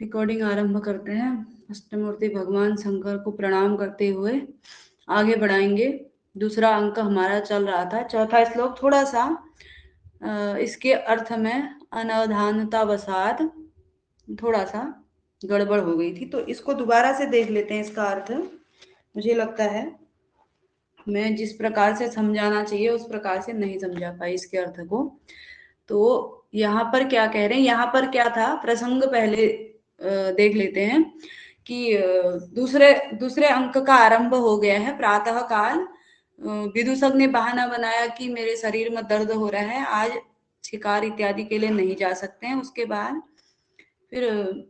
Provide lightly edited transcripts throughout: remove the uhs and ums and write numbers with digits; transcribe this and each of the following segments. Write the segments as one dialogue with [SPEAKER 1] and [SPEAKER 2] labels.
[SPEAKER 1] Recording आरंभ करते हैं। अष्टमूर्ति भगवान शंकर को प्रणाम करते हुए आगे बढ़ाएंगे। दूसरा अंक हमारा चल रहा था। चौथा श्लोक थोड़ा सा इसके अर्थ में अनवधानता वसात थोड़ा सा गड़बड़ हो गई थी, तो इसको दोबारा से देख लेते हैं। इसका अर्थ मुझे लगता है मैं जिस प्रकार से समझाना चाहिए उस प्रकार से नहीं समझा पाई इसके अर्थ को। तो यहाँ पर क्या कह रहे हैं, यहाँ पर क्या था प्रसंग पहले देख लेते हैं कि दूसरे दूसरे अंक का आरंभ हो गया है। प्रातः काल विदूषक ने बहाना बनाया कि मेरे शरीर में दर्द हो रहा है, आज शिकार इत्यादि के लिए नहीं जा सकते हैं। उसके बाद फिर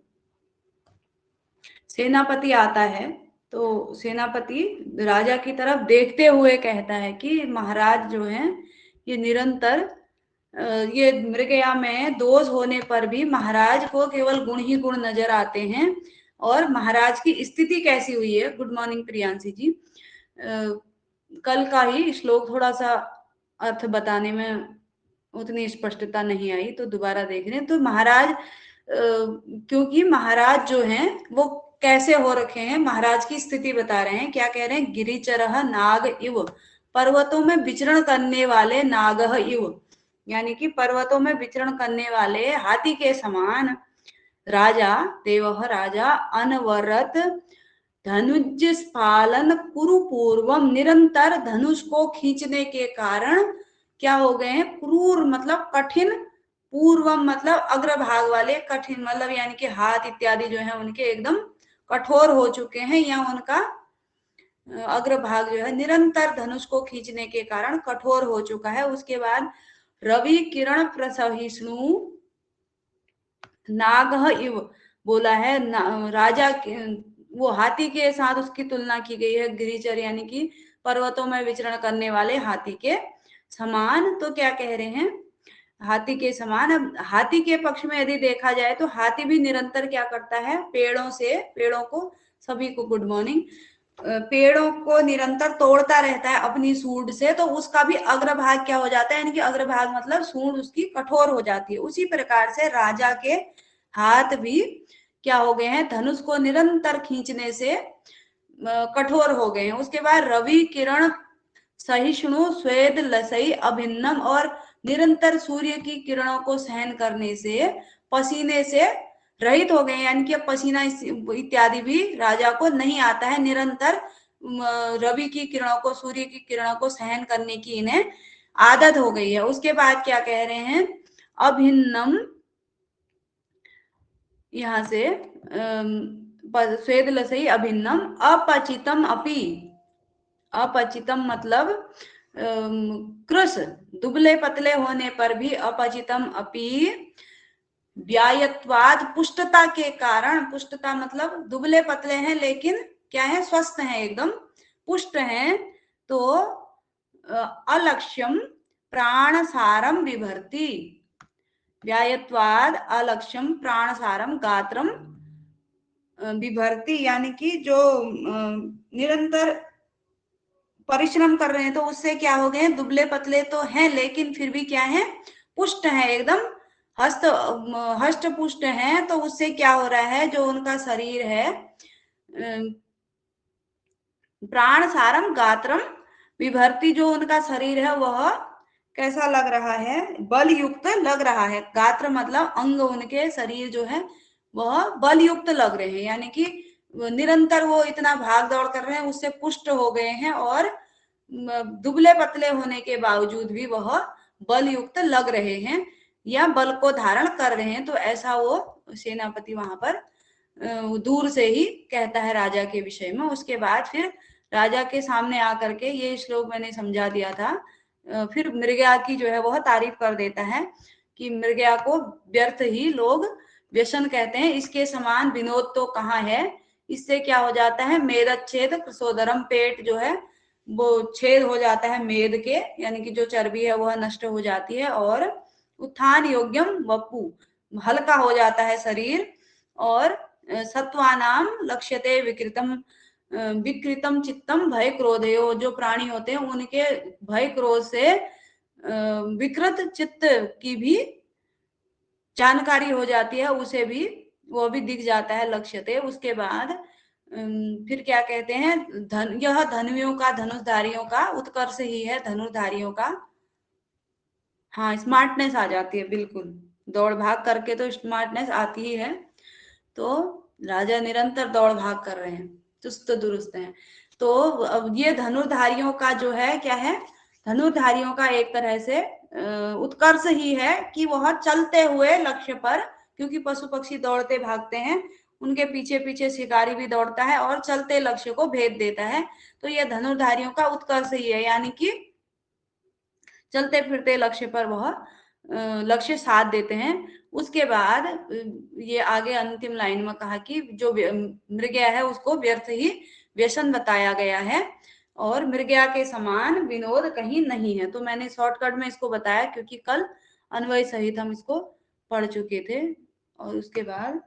[SPEAKER 1] सेनापति आता है, तो सेनापति राजा की तरफ देखते हुए कहता है कि महाराज जो हैं ये निरंतर ये मृगया में दोष होने पर भी महाराज को केवल गुण ही गुण नजर आते हैं। और महाराज की स्थिति कैसी हुई है। गुड मॉर्निंग प्रियांशी जी। कल का ही श्लोक थोड़ा सा अर्थ बताने में उतनी स्पष्टता नहीं आई, तो दोबारा देख रहे हैं। तो महाराज क्योंकि महाराज जो हैं वो कैसे हो रखे हैं, महाराज की स्थिति बता रहे हैं। क्या कह रहे हैं, गिरिचरः नाग इव, पर्वतों में विचरण करने वाले नागः इव, यानी कि पर्वतों में विचरण करने वाले हाथी के समान। राजा देवः राजा अनवरत धनुज स्फालन कुरु पूर्वम, निरंतर धनुष को खींचने के कारण क्या हो गए हैं, क्रूर मतलब कठिन, पूर्वम मतलब अग्रभाग वाले, कठिन मतलब यानी कि हाथ इत्यादि जो है उनके एकदम कठोर हो चुके हैं, या उनका अग्रभाग जो है निरंतर धनुष को खींचने के कारण कठोर हो चुका है। उसके बाद रवि किरण प्रसहिष्णु नागः इव बोला है। राजा वो हाथी के साथ उसकी तुलना की गई है, गिरिचर यानी कि पर्वतों में विचरण करने वाले हाथी के समान। तो क्या कह रहे हैं, हाथी के समान। अब हाथी के पक्ष में यदि देखा जाए तो हाथी भी निरंतर क्या करता है, पेड़ों को, सभी को गुड मॉर्निंग, पेड़ों को निरंतर तोड़ता रहता है अपनी सूंड से, तो उसका भी अग्रभाग क्या हो जाता है, यानी कि अग्रभाग मतलब सूंड उसकी कठोर हो जाती है। उसी प्रकार से राजा के हाथ भी क्या हो गए हैं, धनुष को निरंतर खींचने से कठोर हो गए हैं। उसके बाद रवि किरण सहिष्णु स्वेद लसई अभिन्नम, और निरंतर सूर्य की किरणों को सहन करने से पसीने से रहित हो गए, यानी कि अब पसीना इत्यादि भी राजा को नहीं आता है। निरंतर रवि की किरणों को, सूर्य की किरणों को सहन करने की इन्हें आदत हो गई है। उसके बाद क्या कह रहे हैं, अभिन्नम, यहाँ से स्वेद लसई अभिन्नम अपचितम अपि, अपचितम मतलब कृश, दुबले पतले होने पर भी अपचितम अपि व्यायत्वाद, पुष्टता के कारण, पुष्टता मतलब दुबले पतले हैं लेकिन क्या है, स्वस्थ हैं, एकदम पुष्ट हैं। तो अलक्ष्यम प्राण सारम विभर्ति, व्यायत्वाद अलक्ष्यम प्राण सारम गात्रम विभर्ति, यानी कि जो निरंतर परिश्रम कर रहे हैं तो उससे क्या हो गए, दुबले पतले तो हैं लेकिन फिर भी क्या है, पुष्ट है, एकदम हष्ट पुष्ट है। तो उससे क्या हो रहा है, जो उनका शरीर है प्राण सारम गात्रम विभर्ति, जो उनका शरीर है वह कैसा लग रहा है, बल युक्त लग रहा है। गात्र मतलब अंग, उनके शरीर जो है वह बल युक्त लग रहे हैं, यानी कि निरंतर वो इतना भाग दौड़ कर रहे हैं, उससे पुष्ट हो गए हैं, और दुबले पतले होने के बावजूद भी वह बल युक्त लग रहे हैं या बल को धारण कर रहे हैं। तो ऐसा वो सेनापति वहां पर दूर से ही कहता है राजा के विषय में। उसके बाद फिर राजा के सामने आकर के, ये श्लोक मैंने समझा दिया था, फिर मृगया की जो है वह तारीफ कर देता है कि मृगया को व्यर्थ ही लोग व्यसन कहते हैं, इसके समान विनोद तो कहाँ है। इससे क्या हो जाता है, मेदच्छेद कृशोदरम, पेट जो है वो छेद हो जाता है मेद के, यानी कि जो चर्बी है वह नष्ट हो जाती है। और उत्थान योग्यम वपु, हल्का हो जाता है शरीर। और सत्वानाम लक्ष्यते विकृतम, विकृतम चित्तम भय क्रोधयो, जो प्राणी होते हैं उनके भय क्रोध से विकृत चित्त की भी जानकारी हो जाती है, उसे भी वो भी दिख जाता है लक्ष्यते। उसके बाद फिर क्या कहते हैं, यह धनुयों का, धनुषधारियों का उत्कर्ष ही है, धनुर्धारियों का। हाँ, स्मार्टनेस आ जाती है, बिल्कुल। दौड़ भाग करके तो स्मार्टनेस आती ही है। तो राजा निरंतर दौड़ भाग कर रहे हैं, चुस्त दुरुस्त हैं। तो अब ये धनुर्धारियों का जो है क्या है, धनुर्धारियों का एक तरह से उत्कर्ष ही है कि वह चलते हुए लक्ष्य पर, क्योंकि पशु पक्षी दौड़ते भागते हैं, उनके पीछे पीछे शिकारी भी दौड़ता है और चलते लक्ष्य को भेद देता है। तो ये धनुर्धारियों का उत्कर्ष ही है, यानी कि चलते फिरते लक्ष्य पर वह लक्ष्य साध देते हैं। उसके बाद ये आगे अंतिम लाइन में कहा कि जो मृगया है उसको व्यर्थ ही व्यसन बताया गया है और मृगया के समान विनोद कहीं नहीं है। तो मैंने शॉर्टकट में इसको बताया क्योंकि कल अन्वय सहित हम इसको पढ़ चुके थे। और उसके बाद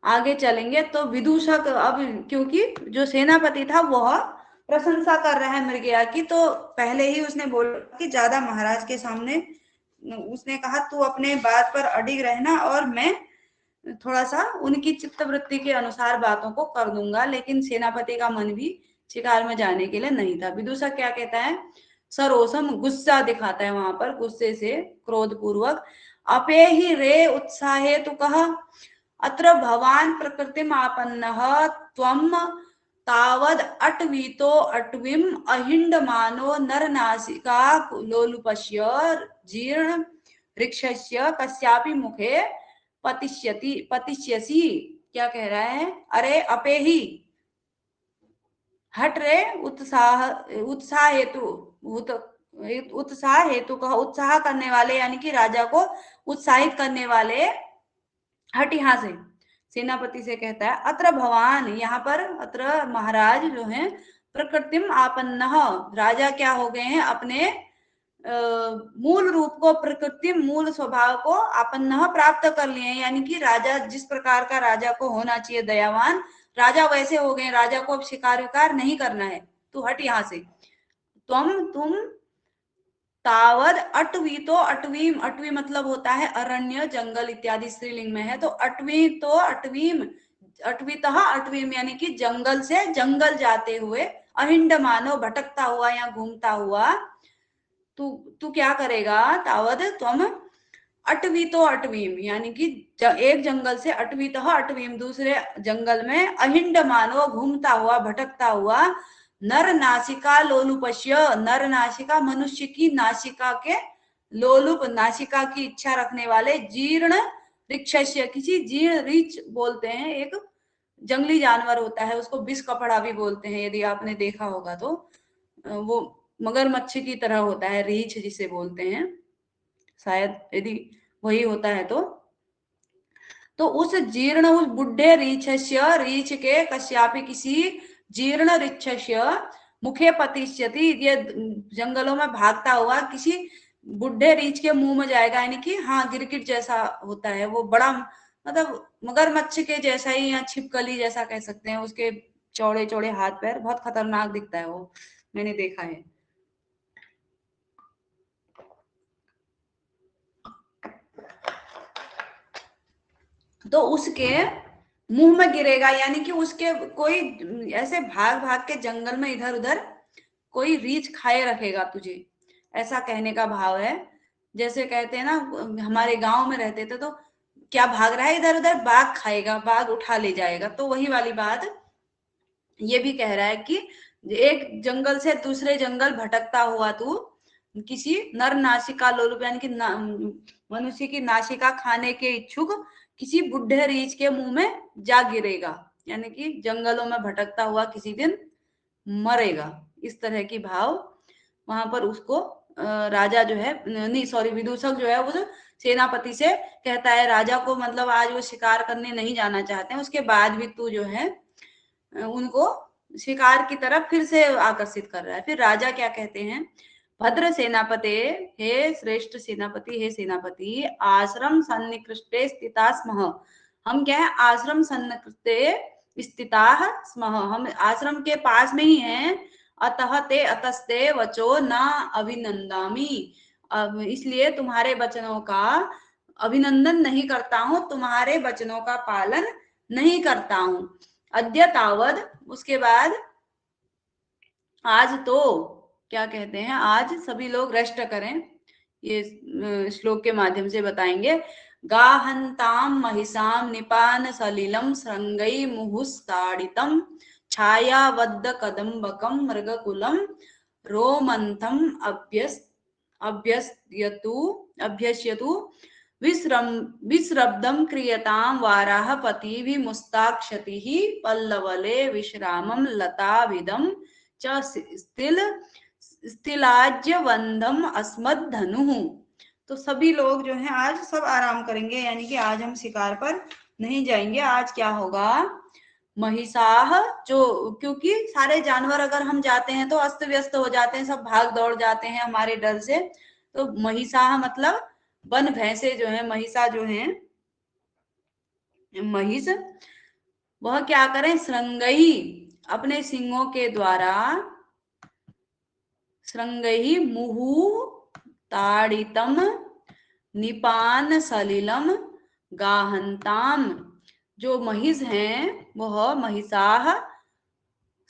[SPEAKER 1] आगे चलेंगे तो विदूषक, अब क्योंकि जो सेनापति था वह प्रशंसा कर रहा है मृगया की, तो पहले ही उसने बोला कि ज्यादा महाराज के सामने, उसने कहा तू अपने बात पर अडिग रहना और मैं थोड़ा सा उनकी चित्तवृत्ति के अनुसार बातों को कर दूंगा। लेकिन सेनापति का मन भी शिकार में जाने के लिए नहीं था। विदूषक क्या कहता है, सरोसम, गुस्सा दिखाता है वहां पर, गुस्से से क्रोध पूर्वक, अपे ही रे उत्साहे तु कहा अत्र भवान प्रकृतिम आपन्नः त्वम तावद अटवीतो अटवीम अहिंडमानो नरनासिका लोलुपस्य जीर्ण वृक्षस्य कस्यापि मुखे पतिष्यसी। क्या कह रहा है, अरे अपे ही, हट रे, उत्साह, उत्साह हेतु, उत्साह हेतु कहा, उत्साह करने वाले यानी कि राजा को उत्साहित करने वाले, हट यहाँ से। सेनापति से कहता है अत्र भवान, यहाँ पर अत्र महाराज जो है, प्रकृतिम आपन्न, राजा क्या हो गए हैं, अपने मूल रूप को, प्रकृति मूल स्वभाव को आपन्न प्राप्त कर लिए हैं। यानी कि राजा जिस प्रकार का राजा को होना चाहिए, दयावान राजा, वैसे हो गए। राजा को अब शिकार विकार नहीं करना है, तू हट यहाँ से। तुम तावद अटवी, तो अटवीम, अटवी मतलब होता है अरण्य, जंगल इत्यादि, स्त्रीलिंग में है। तो अटवी, तो अटवीम, अटवीतः अटवीम यानी कि जंगल से जंगल जाते हुए, अहिंड मानो भटकता हुआ या घूमता हुआ, तू तू क्या करेगा, तावद तुम अटवी, तो अटवीम यानी कि एक जंगल से अटवीतः अटवीम, दूसरे जंगल में अहिंड मानो घूमता हुआ, भटकता हुआ, नर नासिका लोलुपश्य, नर नासिका मनुष्य की नासिका के, लोलुप नासिका की इच्छा रखने वाले, जीर्ण ऋक्षस्य, किसी जीर्ण, रीछ बोलते हैं, एक जंगली जानवर होता है, उसको बिस कपड़ा भी बोलते हैं, यदि आपने देखा होगा तो। वो मगरमच्छ की तरह होता है, रीछ जिसे बोलते हैं, शायद यदि वही होता है तो उस जीर्ण, उस बुढ़े रीछस्य, रीछ के, कश्यापि किसी जीर्ण रीक्षस्य मुखे पतिष्यति, ये जंगलों में भागता हुआ किसी बुढ़े रीछ के मुंह में जाएगा। यानी कि हाँ, गिरगिट जैसा होता है वो, बड़ा मतलब मगरमच्छ के जैसा ही, या छिपकली जैसा कह सकते हैं, उसके चौड़े चौड़े हाथ पैर, बहुत खतरनाक दिखता है वो, मैंने देखा है। तो उसके मुंह में गिरेगा, यानी कि उसके कोई ऐसे भाग भाग के जंगल में इधर उधर कोई रीछ खाए रखेगा तुझे, ऐसा कहने का भाव है। जैसे कहते हैं ना, हमारे गांव में रहते थे तो क्या भाग रहा है इधर उधर, बाघ खाएगा, बाघ उठा ले जाएगा, तो वही वाली बात ये भी कह रहा है कि एक जंगल से दूसरे जंगल भटकता हुआ तू किसी नर नासिका लोलुप, यानी कि मनुष्य की नासिका खाने के इच्छुक किसी बुढ़े रीछ के मुंह में जा गिरेगा, यानी कि जंगलों में भटकता हुआ किसी दिन मरेगा। इस तरह की भाव वहां पर उसको राजा जो है, नहीं सॉरी, विदूषक जो है वो सेनापति से कहता है राजा को, मतलब आज वो शिकार करने नहीं जाना चाहते हैं, उसके बाद भी तू जो है उनको शिकार की तरफ फिर से आकर्षित कर रहा है। फिर राजा क्या कहते हैं, भद्र सेनापते, हे श्रेष्ठ सेनापति, हे सेनापति, आश्रम सन्निकृष्टे स्थिता स्मः, हम क्या है, आश्रम सन्निकृष्टे स्थिता स्मः, हम आश्रम के पास में ही हैं, अतः ते अतस्ते वचो न अभिनंदामि, अब इसलिए तुम्हारे वचनों का अभिनंदन नहीं करता हूं, तुम्हारे वचनों का पालन नहीं करता हूं। अद्य तावद, उसके बाद आज तो क्या कहते हैं, आज सभी लोग रेस्ट करें, ये श्लोक के माध्यम से बताएंगे। गाहन्ताम महिषाम निपान सलिलम श्रृंगै मुहुस्ताडितम छायावद्द कदम्बकम मृगकुलम रोमंथम अभ्यस्यतु विस्रब्धम क्रियताम वाराहपति मुस्ताक्षति पल्लवले विश्रामम लताविदम च स्थिलाज्यवंदम अस्मद्धनु। तो सभी लोग जो हैं आज सब आराम करेंगे, यानी कि आज हम शिकार पर नहीं जाएंगे। आज क्या होगा, महिषाह, जो क्योंकि सारे जानवर अगर हम जाते हैं तो अस्त व्यस्त हो जाते हैं, सब भाग दौड़ जाते हैं हमारे डर से। तो महिषाह मतलब वन भैंसे जो है, महिषा जो है महिष, वह क्या करें, श्रृंगई, अपने सिंगों के द्वारा, श्रृंगई मुहु ताड़ितम निपान सलिलम गाहंताम, जो महिष हैं वह महिषाह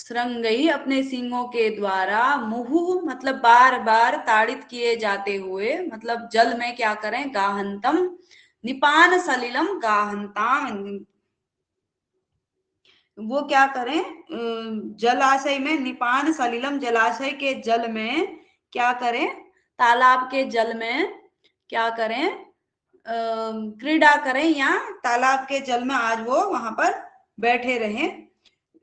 [SPEAKER 1] श्रृंगई, अपने सिंगों के द्वारा, मुहु मतलब बार बार ताड़ित किए जाते हुए, मतलब जल में क्या करें, गाहंतम, निपान सलिलम गाहंताम, वो क्या करें, जलाशय में, निपान सलिलम जलाशय के जल में क्या करें, तालाब के जल में क्या करें, क्रीड़ा करें, या तालाब के जल में आज वो वहां पर बैठे रहें,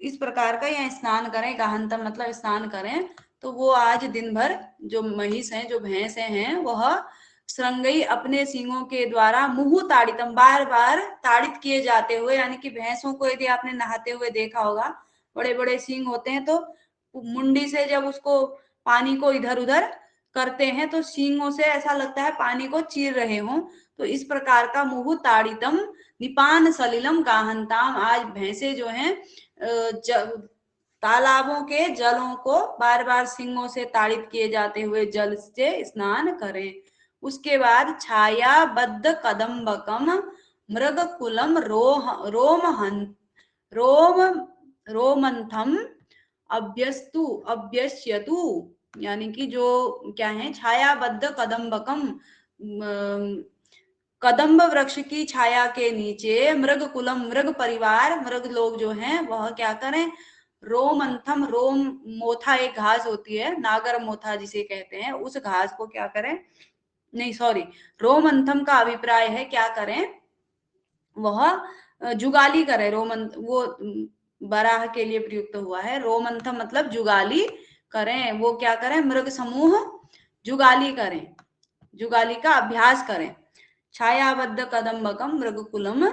[SPEAKER 1] इस प्रकार का, या स्नान करें, गाहंतम मतलब स्नान करें। तो वो आज दिन भर जो महिष हैं, जो भैंसे हैं, वह श्रृंगई, अपने सींगों के द्वारा, मुहु ताड़ितम, बार बार ताड़ित किए जाते हुए, यानी कि भैंसों को यदि आपने नहाते हुए देखा होगा, बड़े बड़े सींग होते हैं, तो मुंडी से जब उसको पानी को इधर उधर करते हैं तो सींगों से ऐसा लगता है पानी को चीर रहे हों। तो इस प्रकार का मुहु ताड़ितम निपान सलिलम गाहंताम, आज भैंसे जो हैं तालाबों के जलों को बार बार सींगों से ताड़ित किए जाते हुए जल से स्नान करें। उसके बाद छायाबद्ध कदम्बकम मृगकुलम रोमंथम अभ्यस्यतु, यानी कि जो क्या है, छायाबद्ध कदम्बकम, कदम्ब वृक्ष की छाया के नीचे, मृग कुलम, मृग परिवार, मृग लोग जो हैं वह क्या करें, रोमंथम, रोम मोथा एक घास होती है, नागर मोथा जिसे कहते हैं, उस घास को क्या करें, नहीं सॉरी, रोमंथम का अभिप्राय है क्या करें, वह जुगाली करें, रोमंथ वो बराह के लिए प्रयुक्त हुआ है, रोमंथम मतलब जुगाली करें, वो क्या करें, मृग समूह जुगाली करें, जुगाली का अभ्यास करें। छायाबद्ध कदम्बकम मृगकुलम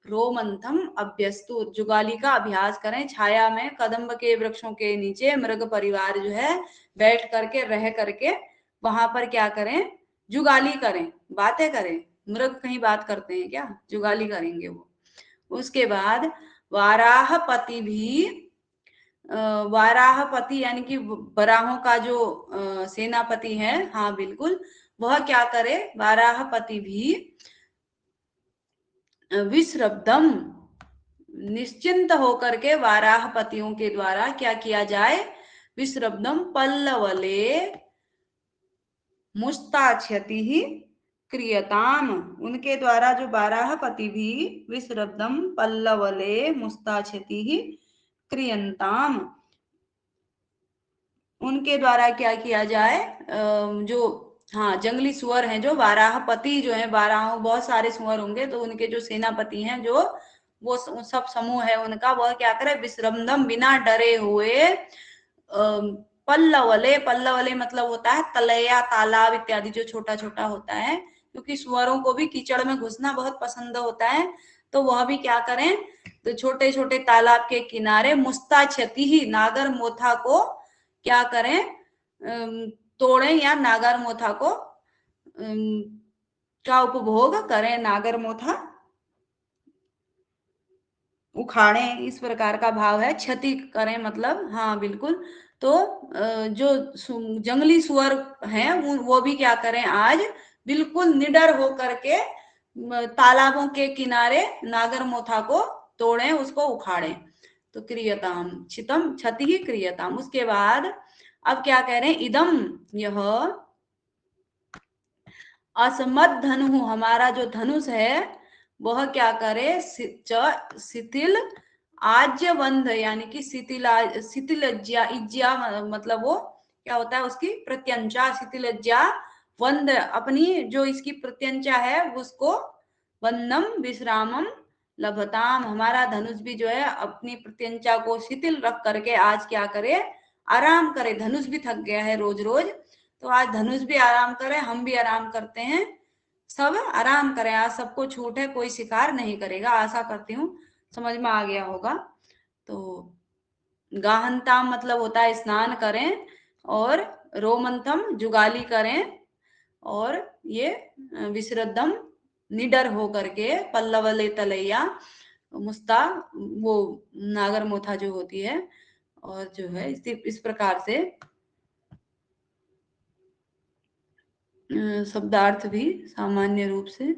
[SPEAKER 1] रोमंथम अभ्यस्तु, जुगाली का अभ्यास करें, छाया में कदम्ब के वृक्षों के नीचे मृग परिवार जो है बैठ करके, रह करके वहां पर क्या करें, जुगाली करें, बातें करें। मृग कहीं बात करते हैं क्या, जुगाली करेंगे वो। उसके बाद वाराहपति भी, वाराहपति यानी कि वराहों का जो सेनापति है, हाँ बिल्कुल, वह क्या करे, वाराहपति भी विश्रब्धम, निश्चिंत होकर के वाराहपतियों के द्वारा क्या किया जाए, विश्रब्धम पल्लवले मुस्ताक्षति ही क्रियताम, उनके द्वारा जो वाराहपति भी विश्रब्धम पल्लवले मुस्ताक्षति ही क्रियंताम, उनके द्वारा क्या किया जाए, जो हाँ जंगली सुअर हैं, जो वाराहपति जो है, वाराह बहुत सारे सुअर होंगे, तो उनके जो सेनापति हैं, जो वो सब समूह है उनका, वह क्या करे, विश्रब्धम बिना डरे हुए, पल्लवले, पल्लवले मतलब होता है तलैया, तालाब इत्यादि जो छोटा छोटा होता है, क्योंकि सुअरों को भी कीचड़ में घुसना बहुत पसंद होता है, तो वह भी क्या करें, तो छोटे छोटे तालाब के किनारे मुस्ताक्षति ही, नागर मोथा को क्या करें, तोड़ें, या नागर मोथा को का उपभोग करें, नागर मोथा उखाड़ें, इस प्रकार का भाव है, क्षति करें मतलब, हाँ बिल्कुल। तो जो जंगली सुअर हैं वो भी क्या करें, आज बिल्कुल निडर होकर के तालाबों के किनारे नागरमोथा को तोड़ें, उसको उखाड़ें। तो क्रियताम छितम क्षति ही क्रियताम। उसके बाद अब क्या कह रहे हैं, इदम यह असमत धनु, हमारा जो धनुष है वह क्या करे, शिथिल आज्यबंध, यानी कि शिथिल इज्जा मतलब वो क्या होता है, उसकी प्रत्यंचा, शिथिलज्जा वंद, अपनी जो इसकी प्रत्यंचा है उसको, वंदम विश्रामम लभताम, हमारा धनुष भी जो है अपनी प्रत्यंचा को शिथिल रख करके आज क्या करे, आराम करे। धनुष भी थक गया है रोज रोज, तो आज धनुष भी आराम करे, हम भी आराम करते हैं, सब आराम करें। आज सबको छूट है, कोई शिकार नहीं करेगा। आशा करती हूँ समझ में आ गया होगा। तो गाहनताम मतलब होता है स्नान करें, और रोमंथम जुगाली करें, और ये विश्रद्धम निडर हो करके, पल्लवले तलैया मुस्ता वो नागर मोथा जो होती है, और जो है इस प्रकार से शब्दार्थ भी सामान्य रूप से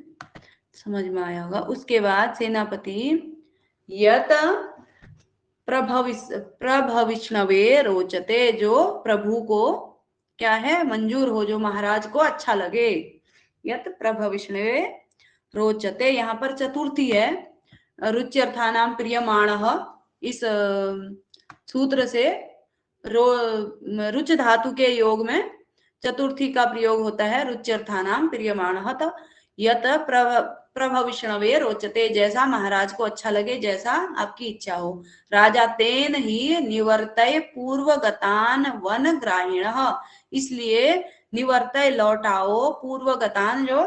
[SPEAKER 1] समझ में आया होगा। उसके बाद सेनापति यत प्रभविष्णवे रोचते, जो प्रभु को क्या है, मंजूर हो, जो महाराज को अच्छा लगे। यत प्रभविष्णवे रोचते, यहाँ पर चतुर्थी है, रुच्यर्थानाम प्रियमाणः, इस सूत्र से रुच धातु के योग में चतुर्थी का प्रयोग होता है, रुच्यर्थानाम प्रियमाणः। तो यत प्रभविष्णवे रोचते, जैसा महाराज को अच्छा लगे, जैसा आपकी इच्छा हो। राजा तेन ही निवर्तय पूर्वगतान वन ग्राहीणः, इसलिए निवर्तय लौटाओ, पूर्वगतान जो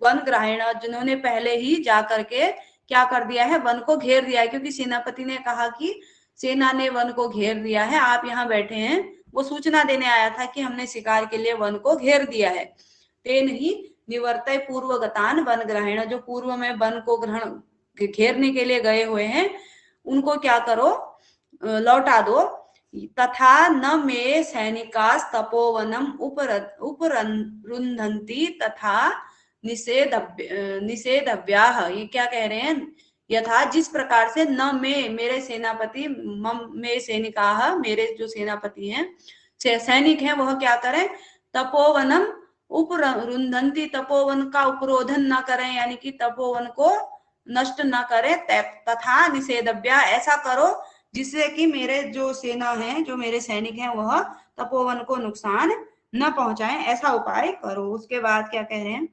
[SPEAKER 1] वन ग्राहीण, जिन्होंने पहले ही जा करके क्या कर दिया है, वन को घेर दिया है, क्योंकि सेनापति ने कहा कि सेना ने वन को घेर दिया है, आप यहाँ बैठे हैं, वो सूचना देने आया था कि हमने शिकार के लिए वन को घेर दिया है। तेन ही निवर्तय पूर्वगतान वन ग्रहण, जो पूर्व में वन को ग्रहण घेरने के लिए गए हुए हैं, उनको क्या करो, लौटा दो। तथा न मे सैनिकास तपोवनम उपरुन्धन्ति तथा निषेधव्याह, ये क्या कह रहे हैं, यथा जिस प्रकार से, न में मेरे सेनापति, मे सैनिका, मेरे जो सेनापति हैं, सैनिक हैं, वह क्या करें, तपोवनम उपरुन्धन्ति, तपोवन का उपरोधन न करें, यानी कि तपोवन को नष्ट न करें। तथा निषेधव्या, ऐसा करो जिससे कि मेरे जो सेना है, जो मेरे सैनिक हैं, वह तपोवन को नुकसान न पहुंचाएं, ऐसा उपाय करो। उसके बाद क्या कह रहे हैं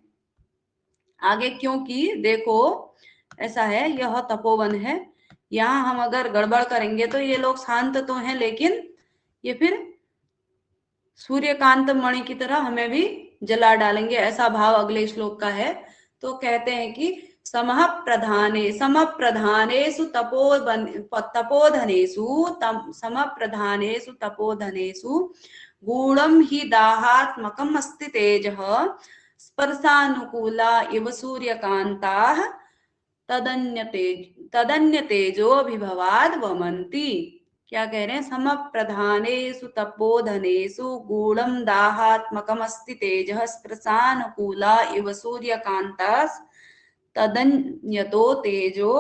[SPEAKER 1] आगे, क्योंकि देखो ऐसा है, यह तपोवन है, यहाँ हम अगर गड़बड़ करेंगे तो ये लोग शांत तो हैं, लेकिन ये फिर सूर्यकांत मणि की तरह हमें भी जला डालेंगे, ऐसा भाव अगले श्लोक का है। तो कहते हैं कि समः प्रधानेषु तपोधनेषु समः प्रधानेषु तपोधनेषु गूढ़ं हि दाहात्मकम् अस्ति तेजः, स्पर्शानुकूला इव सूर्यकान्ताः तदन्य तेजोभिभवाद् वमन्ति। क्या कह रहे हैं, सम प्रधानेषु तपोधनेषु गूढ़ं दाहात्मकमस्ति तेजः, स्पर्शानुकूला इव सूर्यकान्ताः तदन्यतो तेजो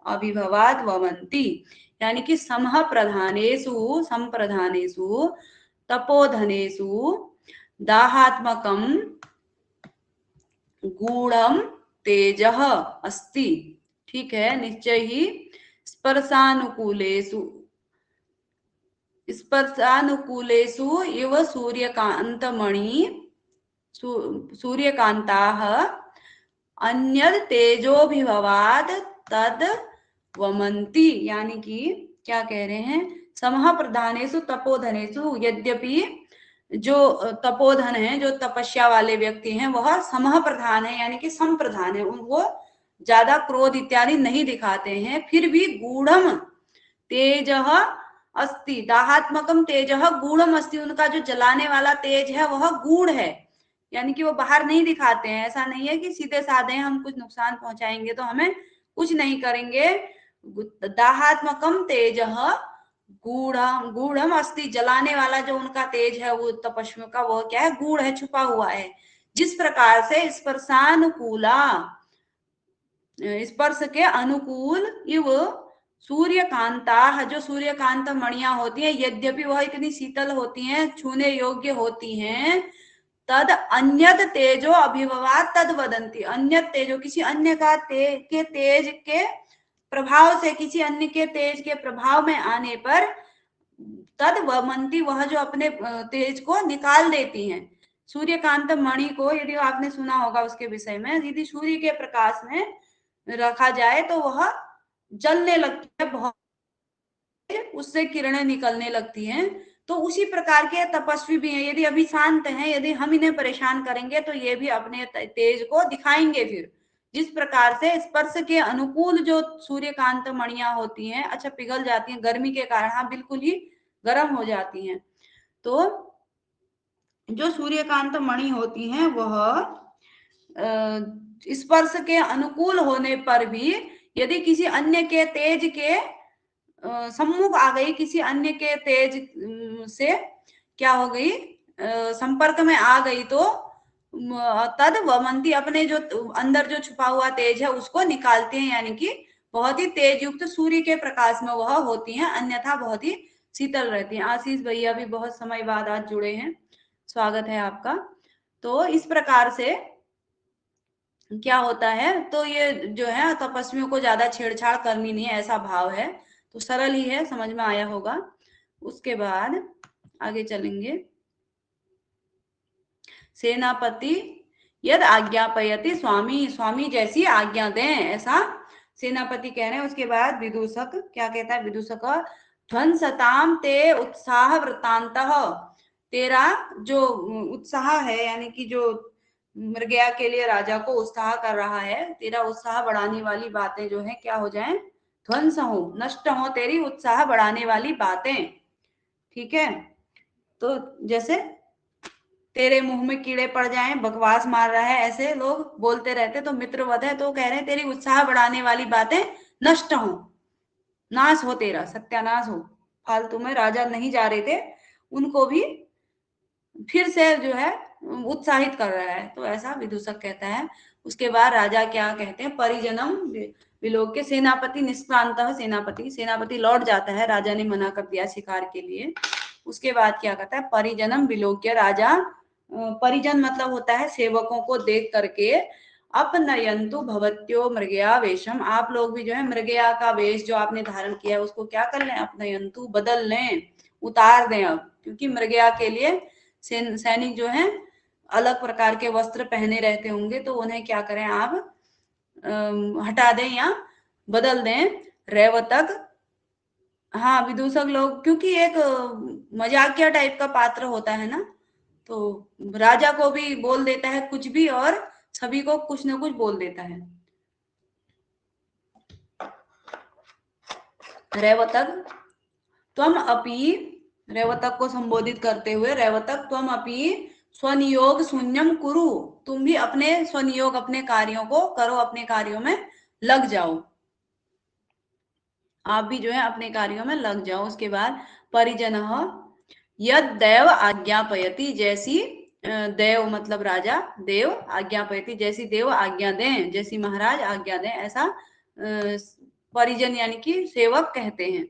[SPEAKER 1] अभिभवाद् वमन्ति। यानी कि समः प्रधानेषु, संप्रधानेषु तपोधनेषु दाहात्मकं गूढ़ं तेजः अस्ति, ठीक है, निश्चय ही स्पर्शानुकूलेषु इव सूर्यकांतमणि सूर्यकांताः अन्यद तेजोभिभवाद तद वमन्ति। यानी कि क्या कह रहे हैं, समः प्रधानेषु तपोधनेषु, यद्यपि जो तपोधन है, जो तपस्या वाले व्यक्ति हैं, वह समः प्रधान है, यानी कि संप्रधान है, वो ज्यादा क्रोध इत्यादि नहीं दिखाते हैं, फिर भी गूढ़म तेजः अस्ति, दाहात्मकम तेजः गूढ़म अस्ति, उनका जो जलाने वाला तेज है वह गूढ़ है, यानी कि वो बाहर नहीं दिखाते हैं। ऐसा नहीं है कि सीधे साधे हम कुछ नुकसान पहुंचाएंगे तो हमें कुछ नहीं करेंगे। दाहात्मकम तेजः गूढ़म अस्ति, जलाने वाला जो उनका तेज है, वो तपस्वियों का, वह क्या है, गूढ़ है, छुपा हुआ है। जिस प्रकार से स्पर्शानुकूला, स्पर्श के अनुकूल इव सूर्यकांता, जो सूर्यकांत मणियां होती हैं, यद्यपि वह इतनी शीतल होती हैं, छूने योग्य होती हैं, तद अन्यत तेजो अभिभवात तद वदंती, अन्यत तेजो किसी अन्य का के तेज के प्रभाव से, किसी अन्य के तेज के प्रभाव में आने पर तद वमंती, वह जो अपने तेज को निकाल देती हैं। सूर्यकांत मणि को यदि आपने सुना होगा उसके विषय में, यदि सूर्य के प्रकाश में रखा जाए तो वह जलने लगती है, बहुत उससे किरणें निकलने लगती हैं। तो उसी प्रकार के तपस्वी भी हैं, यदि अभी शांत हैं, यदि हम इन्हें परेशान करेंगे तो ये भी अपने तेज को दिखाएंगे। फिर जिस प्रकार से स्पर्श के अनुकूल जो सूर्यकांत मणियां होती हैं, अच्छा पिघल जाती हैं गर्मी के कारण, हाँ बिल्कुल ही गर्म हो जाती हैं। तो जो सूर्यकांत मणि होती हैं वह स्पर्श के अनुकूल होने पर भी यदि किसी अन्य के तेज के सम्मुख आ गई, किसी अन्य के तेज से क्या हो गई, संपर्क में आ गई, तो तद वमंती, अपने जो अंदर जो छुपा हुआ तेज है उसको निकालते हैं, यानी कि बहुत ही तेज युक्त सूर्य के प्रकाश में वह होती हैं, अन्यथा बहुत ही शीतल रहती हैं। आशीष भैया भी बहुत समय बाद आज जुड़े हैं, स्वागत है आपका। तो इस प्रकार से क्या होता है, तो ये जो है तपस्वियों को ज्यादा छेड़छाड़ करनी नहीं है, ऐसा भाव है। तो सरल ही है, समझ में आया होगा। उसके बाद आगे चलेंगे। सेनापति यद आज्ञापयति स्वामी, स्वामी जैसी आज्ञा दें, ऐसा सेनापति कह रहे हैं। उसके बाद विदूषक क्या कहता है, विदूषक ध्वंसताम ते उत्साह वृत्तांतः, तेरा जो उत्साह है, यानी कि जो मृगया के लिए राजा को उत्साह कर रहा है, तेरा उत्साह बढ़ाने वाली बातें जो है क्या हो जाए, ध्वंस हो, नष्ट हो, तेरी उत्साह बढ़ाने वाली बातें। ठीक है, तो जैसे तेरे मुंह में कीड़े पड़ जाएं, बकवास मार रहा है, ऐसे लोग बोलते रहते, तो मित्रवत है, तो कह रहे हैं तेरी उत्साह बढ़ाने वाली बातें नष्ट हो, नाश हो, तेरा सत्यानाश हो। फालतू में राजा नहीं जा रहे थे, उनको भी फिर से जो है उत्साहित कर रहा है, तो ऐसा विदूषक कहता है। उसके बाद राजा क्या कहते हैं, परिजनम विलोक्य सेनापति निष्क्रांत, सेनापति, सेनापति लौट जाता है, राजा ने मना कर दिया शिकार के लिए। उसके बाद क्या कहता है, परिजनम विलोक्य, राजा परिजन मतलब होता है सेवकों को देख करके, अपनयंतु भवत्यो मृगया वेशम, आप लोग भी जो है मृगया का वेश जो आपने धारण किया है उसको क्या कर लें, अपनयंतु बदल लें, उतार दें अब, क्योंकि मृगया के लिए सैनिक जो है अलग प्रकार के वस्त्र पहने रहते होंगे, तो उन्हें क्या करें आप हटा दें या बदल दें। रेवतक, हाँ विदूषक लोग, क्योंकि एक मजाकिया टाइप का पात्र होता है ना, तो राजा को भी बोल देता है कुछ भी और सभी को कुछ ना कुछ बोल देता है। रेवतक त्वम अपि, रेवतक को संबोधित करते हुए, रेवतक त्वम अपि स्वनियोग शून्यम कुरु, तुम भी अपने स्वनियोग, अपने कार्यों को करो, अपने कार्यों में लग जाओ, आप भी जो है अपने कार्यों में लग जाओ। उसके बाद परिजन यद देव आज्ञापयति, जैसी देव मतलब राजा, देव आज्ञापयति, जैसी देव आज्ञा दें, जैसी महाराज आज्ञा दें, ऐसा परिजन यानी कि सेवक कहते हैं।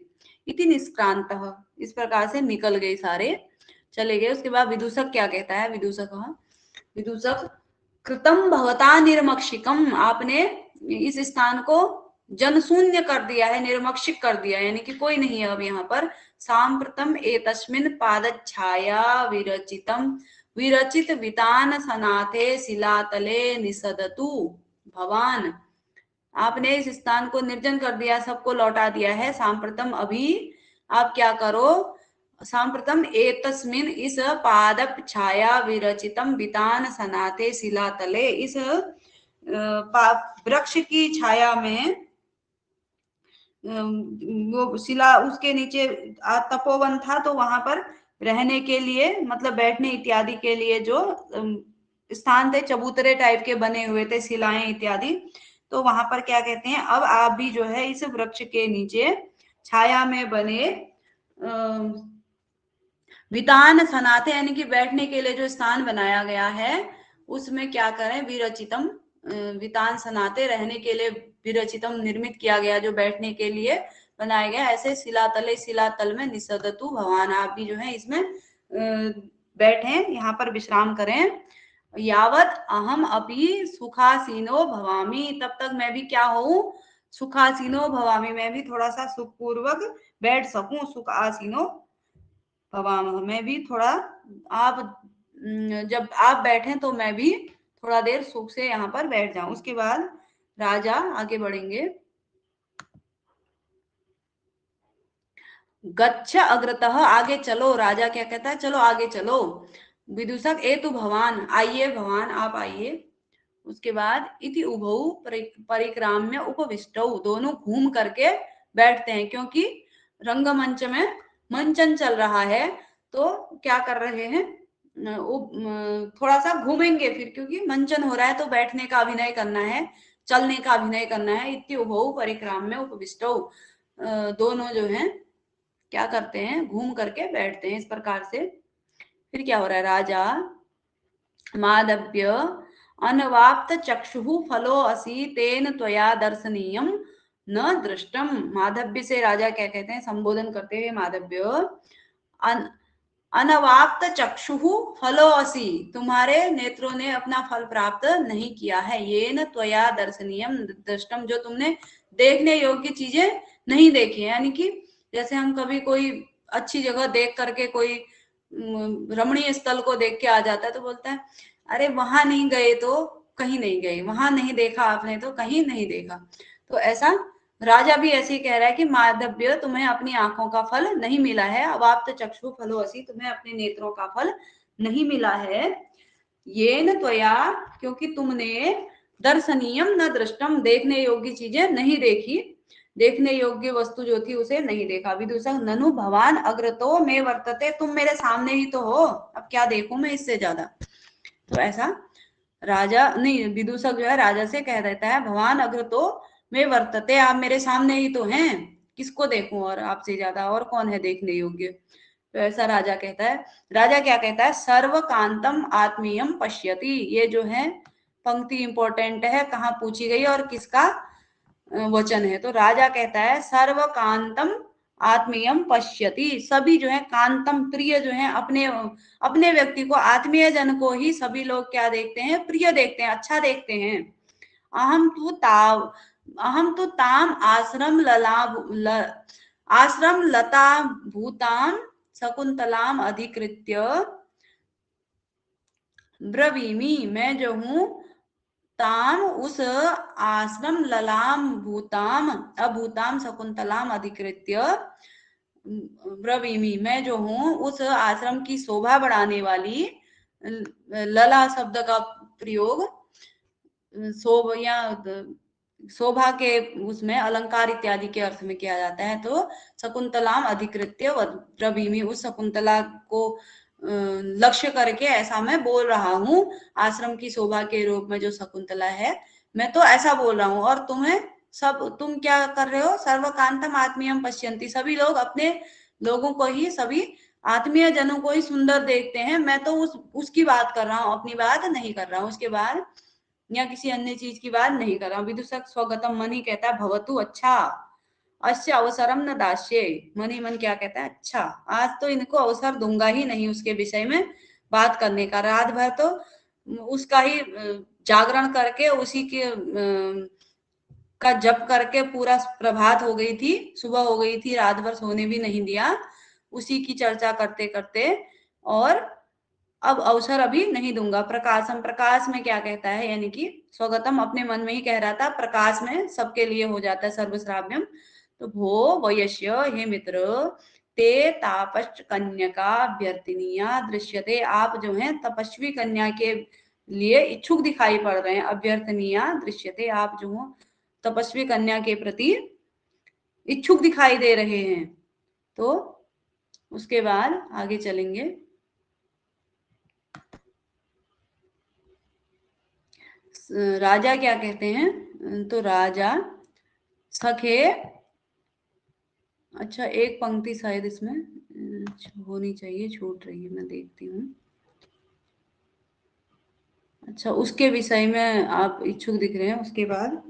[SPEAKER 1] इति निष्क्रांत, इस प्रकार से निकल गए सारे, चले गए। उसके बाद विदूषक क्या कहता है, विदूषक विदूषक कृतम भवता निर्मक्षिकम, आपने इस स्थान को जनशून्य कर दिया है, निर्मक्षिक कर दिया, यानी कि कोई नहीं है अब यहाँ पर। सांप्रतम एतस्मिन् पादच्छाया विरचितम, विरचित वितान सनाथे शिलातले निसदतु भवान, आपने इस स्थान को निर्जन कर दिया, सबको लौटा दिया है। सांप्रतम अभी आप क्या करो, सांप्रतम एतस्मिन, इस पादप छाया विरचितम वितान सनाते शिलातले, इस वृक्ष की छाया में, वो शिला उसके नीचे तपोवन था, तो वहां पर रहने के लिए मतलब बैठने इत्यादि के लिए जो स्थान थे, चबूतरे टाइप के बने हुए थे, शिलाएं इत्यादि, तो वहां पर क्या कहते हैं, अब आप भी जो है इस वृक्ष के नीचे छाया में बने वितान सनाते, यानी कि बैठने के लिए जो स्थान बनाया गया है, उसमें क्या करें, विरचितम वितान सनाते रहने के लिए विरचितम निर्मित किया गया, जो बैठने के लिए बनाया गया, ऐसे शिलातले शिलातल में निसदतु भवान, आप भी जो है इसमें बैठे, यहाँ पर विश्राम करें। यावत अहम अपि सुखासीनो भवामी, तब तक मैं भी क्या हूँ, सुखासीनो भवामी, मैं भी थोड़ा सा सुखपूर्वक बैठ सकूं, सुखासीनो भवाम, मैं भी थोड़ा, आप जब आप बैठे तो मैं भी थोड़ा देर सुख से यहाँ पर बैठ जाऊं। उसके बाद राजा आगे बढ़ेंगे। गच्छ अग्रतः, आगे चलो, राजा क्या कहता है, चलो आगे चलो। विदूषक ए तु भवान, आइए भवान आप आइए। उसके बाद इति उभौ परिक्राम्य उपविष्टौ, दोनों घूम करके बैठते हैं, क्योंकि रंगमंच में मंचन चल रहा है, तो क्या कर रहे हैं, थोड़ा सा घूमेंगे फिर, क्योंकि मंचन हो रहा है तो बैठने का अभिनय करना है, चलने का अभिनय करना है। इति उभौ परिक्राम्य उपविष्टौ, दोनों जो है क्या करते हैं, घूम करके बैठते हैं, इस प्रकार से। फिर क्या हो रहा है, राजा माधव्य अनवाप्त चक्षुः फलो असि तेन त्वया दर्शनीयम न दृष्टम, माधव्य से राजा क्या कहते हैं, संबोधन करते हुए, माधव्य अनवाप्त चक्षुः फलो असि, तुम्हारे नेत्रों ने अपना फल प्राप्त नहीं किया है, ये न त्वया दर्शनीयम दृष्टम, जो तुमने देखने योग्य चीजें नहीं देखी है। यानी कि जैसे हम कभी कोई अच्छी जगह देख करके, कोई रमणीय स्थल को देख के आ जाता है, तो बोलता है अरे वहां नहीं गए तो कहीं नहीं गए, वहां नहीं देखा आपने तो कहीं नहीं देखा। तो ऐसा राजा भी ऐसे ही कह रहा है कि माधव्य, तुम्हें अपनी आंखों का फल नहीं मिला है, अवाप्त चक्षु फलो असि, तुम्हें अपने नेत्रों का फल नहीं मिला है, ये न त्वया, क्योंकि तुमने दर्शनीयम न दृष्टम, देखने योग्य चीजें नहीं देखी, देखने योग्य वस्तु जो थी उसे नहीं देखा। विदूषक ननु भवान अग्रतो में वर्तते, तुम मेरे सामने ही तो हो, अब क्या देखूं मैं इससे ज्यादा। तो ऐसा राजा नहीं, विदूषक जो है राजा से कह देता है, भगवान अग्रतो में वर्तते, आप मेरे सामने ही तो हैं, किसको देखूं और आपसे ज्यादा, और कौन है देखने योग्य। तो ऐसा राजा कहता है। राजा क्या कहता है, सर्वकांतम आत्मीयम पश्यति, ये जो है पंक्ति इंपॉर्टेंट है, कहाँ पूछी गई और किसका वचन है। तो राजा कहता है सर्वकांतम आत्मीयम पश्यति, सभी जो है कांतम प्रिय जो है, अपने अपने व्यक्ति को, आत्मीय जन को ही सभी लोग क्या देखते हैं, प्रिय देखते हैं, अच्छा देखते हैं। अहम तु ताम आश्रम आश्रम लता भूताम शकुंतलाम अधिकृत्य ब्रवीमी, मैं जो हूं ताम उस आश्रम ललाम भूताम अभूताम शकुंतलाम अधिकृत्य ब्रवीमी, मैं जो हूं उस आश्रम की शोभा बढ़ाने वाली, लला शब्द का प्रयोग शोभा के उसमें अलंकार इत्यादि के अर्थ में किया जाता है। तो शकुंतलाम अधिकृत्य ब्रवीमी, उस शकुंतला को लक्ष्य करके ऐसा मैं बोल रहा हूँ, आश्रम की शोभा के रूप में जो शकुंतला है, मैं तो ऐसा बोल रहा हूँ। और तुम क्या कर रहे हो, सर्वकांतम आत्मीयम पश्यन्ति, सभी लोग अपने लोगों को ही, सभी आत्मीय जनों को ही सुंदर देखते हैं, मैं तो उसकी बात कर रहा हूँ, अपनी बात नहीं कर रहा हूँ। उसके बाद या किसी अन्य चीज की बात नहीं कर रहा हूँ। विदुषक स्वगतम, मन ही कहता है भवतु, अच्छा, अश्य अवसरम न दास्ये, मन ही मन क्या कहता है, अच्छा आज तो इनको अवसर दूंगा ही नहीं उसके विषय में बात करने का, रात भर तो उसका ही जागरण करके, उसी के का जप करके पूरा प्रभात हो गई थी, सुबह हो गई थी, रात भर सोने भी नहीं दिया, उसी की चर्चा करते करते, और अब अवसर अभी नहीं दूंगा। प्रकाशम, प्रकाश में क्या कहता है, यानी कि स्वगतम अपने मन में ही कह रहा था, प्रकाश में सबके लिए हो जाता है सर्वश्राव्यम। तो भो वयस्य, हे मित्र, ते तापस कन्या अभ्यर्थिनिया दृश्यते, आप जो है तपस्वी कन्या के लिए इच्छुक दिखाई पड़ रहे हैं, अभ्यर्थिनिया दृश्यते, आप जो हो तपस्वी कन्या के प्रति इच्छुक दिखाई दे रहे हैं। तो उसके बाद आगे चलेंगे। राजा क्या कहते हैं, तो राजा सखे, अच्छा एक पंक्ति शायद इसमें होनी चाहिए, छूट रही है, मैं देखती हूँ। अच्छा, उसके विषय में आप इच्छुक दिख रहे हैं। उसके बाद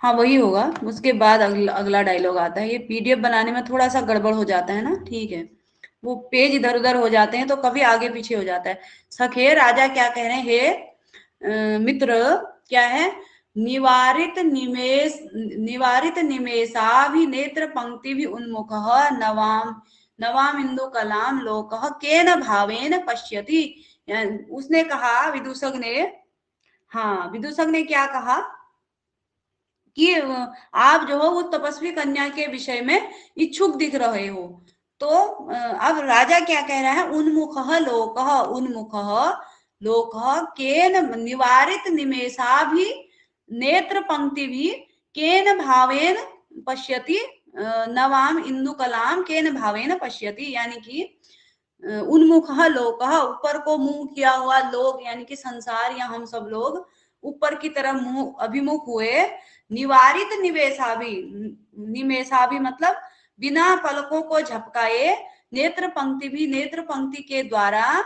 [SPEAKER 1] हाँ वही होगा। उसके बाद अगला अगला डायलॉग आता है। ये पीडीएफ बनाने में थोड़ा सा गड़बड़ हो जाता है ना, ठीक है, वो पेज इधर उधर हो जाते हैं तो कभी आगे पीछे हो जाता है। सखे राजा क्या कह रहे हैं, हे मित्र, क्या है, निवारित निमेषाभिनेत्र पंक्ति भी उन्मुख नवाम नवाम इंदु कलाम लोक केन भावेन पश्यति। उसने कहा, विदूषक ने, हाँ विदूषक ने क्या कहा कि आप जो हो उस तपस्वी कन्या के विषय में इच्छुक दिख रहे हो। तो अब राजा क्या कह रहा है, उन्मुख लोक, उन्मुख लोक केन निवारित निमेषा भी नेत्र पंक्ति भी केन भावेन पश्यति नवाम इंदु कलाम केन भावेन पश्यति, यानी कि उन्मुख लोक, ऊपर को मुंह किया हुआ लोग यानी कि संसार या हम सब लोग ऊपर की तरफ मुंह अभिमुख हुए, निवारित निमेषा भी मतलब बिना पलकों को झपकाए, नेत्र पंक्ति भी नेत्र पंक्ति के द्वारा,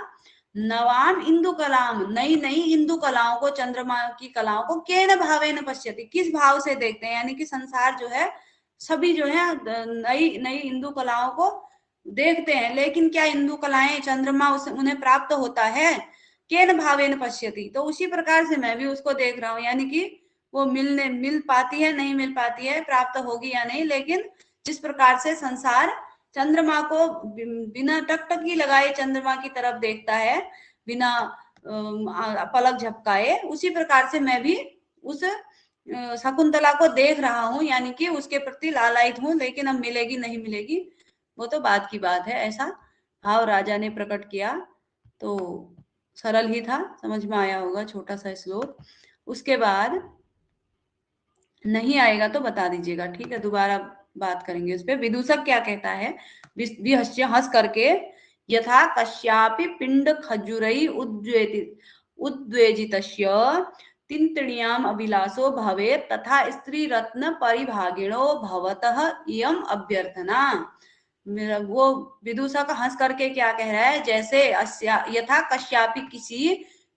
[SPEAKER 1] नवाम इंदु कलाम नई नई इंदु कलाओं को, चंद्रमा की कलाओं को, केन भावे न पश्यति किस भाव से देखते हैं, यानी कि संसार जो है सभी जो है नई नई इंदु कलाओं को देखते हैं, लेकिन क्या इंदु कलाएं चंद्रमा उसे उन्हें प्राप्त होता है, केन भावेन पश्यति। तो उसी प्रकार से मैं भी उसको देख रहा हूँ, यानी कि वो मिल पाती है नहीं मिल पाती है, प्राप्त होगी या नहीं, लेकिन जिस प्रकार से संसार चंद्रमा को बिना टकटकी लगाए चंद्रमा की तरफ देखता है, बिना पलक झपकाए, उसी प्रकार से मैं भी उस शकुंतला को देख रहा हूँ, यानी कि उसके प्रति लालायित हूँ, लेकिन अब मिलेगी नहीं मिलेगी वो तो बाद की बात है। ऐसा भाव राजा ने प्रकट किया। तो सरल ही था, समझ में आया होगा, छोटा सा श्लोक। उसके बाद नहीं आएगा तो बता दीजिएगा, ठीक है, दोबारा बात करेंगे उस पर। विदूषक क्या कहता है, विहस्य हंस करके, यथा कश्यापि पिंड खजुरई उद्वेजितस्य तिंतणियाम अभिलाषो भवे तथा स्त्री रत्न परिभागिणो भवतः इयम अभ्यर्थना। वो विदूषक हंस करके क्या कह रहा है, जैसे यथा कश्यापि किसी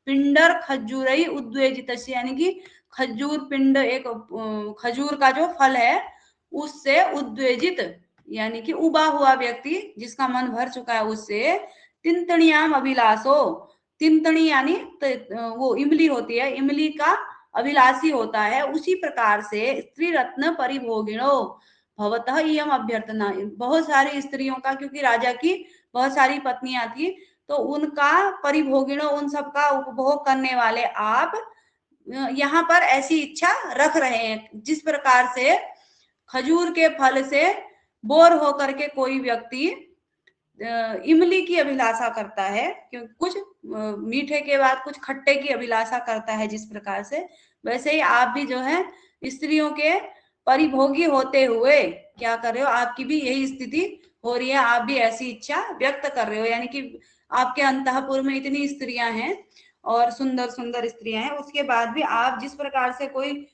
[SPEAKER 1] पिंडर खजूरई उद्वेजित, यानी कि खजूर पिंड, एक खजूर का जो फल है उससे उद्वेजित यानी कि उबा हुआ व्यक्ति जिसका मन भर चुका है उससे, तिंतणियाम अभिलाषो, तिंतणी यानी वो इमली होती है, इमली का अभिलाषी होता है, उसी प्रकार से स्त्री रत्न परिभोगिणो भवतः इयम अभ्यर्थना, बहुत सारी स्त्रियों का, क्योंकि राजा की बहुत सारी पत्नियां थी, तो उनका परिभोगिणों, उन सबका उपभोग करने वाले आप यहाँ पर ऐसी इच्छा रख रहे हैं, जिस प्रकार से खजूर के फल से बोर होकर के कोई व्यक्ति इमली की अभिलाषा करता है, क्योंकि कुछ मीठे के बाद कुछ खट्टे की अभिलाषा करता है, जिस प्रकार से वैसे ही आप भी जो है स्त्रियों के परिभोगी होते हुए क्या कर रहे हो, आपकी भी यही स्थिति हो रही है, आप भी ऐसी इच्छा व्यक्त कर रहे हो, यानी कि आपके अंतःपुर में इतनी स्त्रियां हैं और सुंदर सुंदर स्त्रियां हैं, उसके बाद भी आप जिस प्रकार से कोई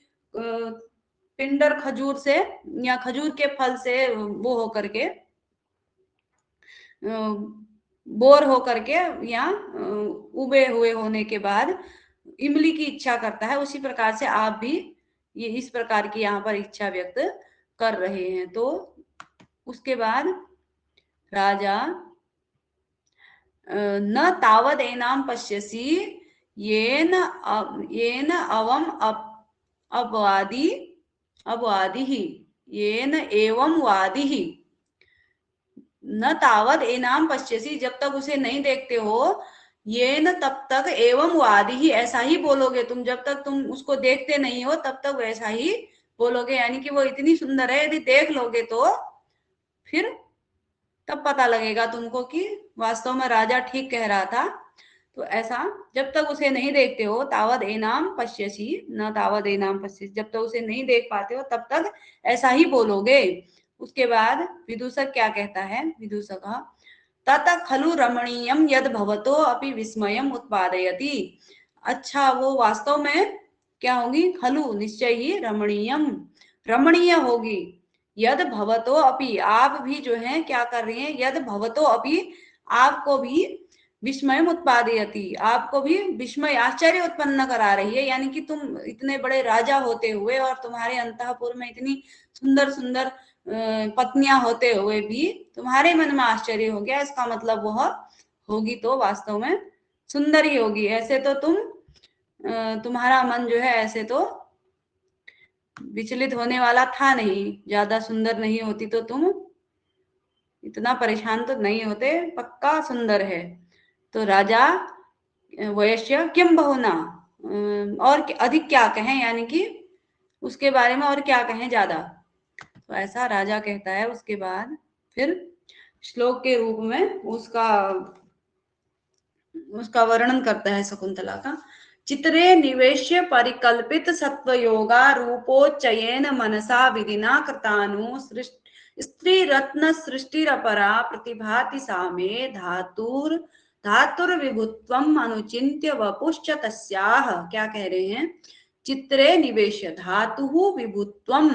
[SPEAKER 1] पिंडर खजूर से या खजूर के फल से वो होकर के बोर होकर के या उबे हुए होने के बाद इमली की इच्छा करता है, उसी प्रकार से आप भी ये इस प्रकार की यहाँ पर इच्छा व्यक्त कर रहे हैं। तो उसके बाद राजा न तावद एनाम पश्यसी येन येन अवम अपवादी अपवादी ही येन एवं वादी ही, न तावद एनाम पश्यसी, जब तक उसे नहीं देखते हो, ये न तब तक एवं वादी ही, ऐसा ही बोलोगे तुम, जब तक तुम उसको देखते नहीं हो तब तक वैसा ही बोलोगे, यानी कि वो इतनी सुंदर है, यदि देख लोगे तो फिर तब पता लगेगा तुमको कि वास्तव में राजा ठीक कह रहा था। तो ऐसा जब तक उसे नहीं देखते हो, तावद एनाम पश्यसी न तावद एनाम पश्यसी, जब तक उसे नहीं देख पाते हो तब तक ऐसा ही बोलोगे। उसके बाद विदूषक क्या कहता है, विदूषक तत खलु रमणीयम यद भवतो अपि विस्मयम उत्पादयति, अच्छा वो वास्तव में क्या होगी, खलु निश्चय ही, रमणीयम रमणीय होगी, यद भवतो अपि, आप भी जो है क्या कर रही हैं, यद भवतो अपि, आपको भी विस्मय उत्पादयति, आपको भी विस्मय आश्चर्य उत्पन्न करा रही है। यानी कि तुम इतने बड़े राजा होते हुए और तुम्हारे अंतःपुर में इतनी सुंदर सुंदर पत्नियां होते हुए भी तुम्हारे मन में आश्चर्य हो गया, इसका मतलब वह होगी तो वास्तव में सुंदर ही होगी। ऐसे तो तुम्हारा मन जो है ऐसे तो विचलित होने वाला था नहीं, ज्यादा सुंदर नहीं होती तो तुम इतना परेशान तो नहीं होते, पक्का सुंदर है। तो राजा वयस्य किम बहुना, और अधिक क्या कहें, यानी कि उसके बारे में और क्या कहें ज्यादा। तो ऐसा राजा कहता है। उसके बाद फिर श्लोक के रूप में उसका वर्णन करता है शकुंतला का। चित्रे निवेश्य परिकल्पित सत्वयोगा रूपोच्चयेन मनसा विधिना कृतानु स्त्री रत्न सृष्टिरपरा प्रतिभाति सामे धातुर्विभुत्वम अनुचिन्त्य वपुश्च तस्याह। क्या कह रहे हैं, चित्रे निवेश्य धातु विभुत्वम,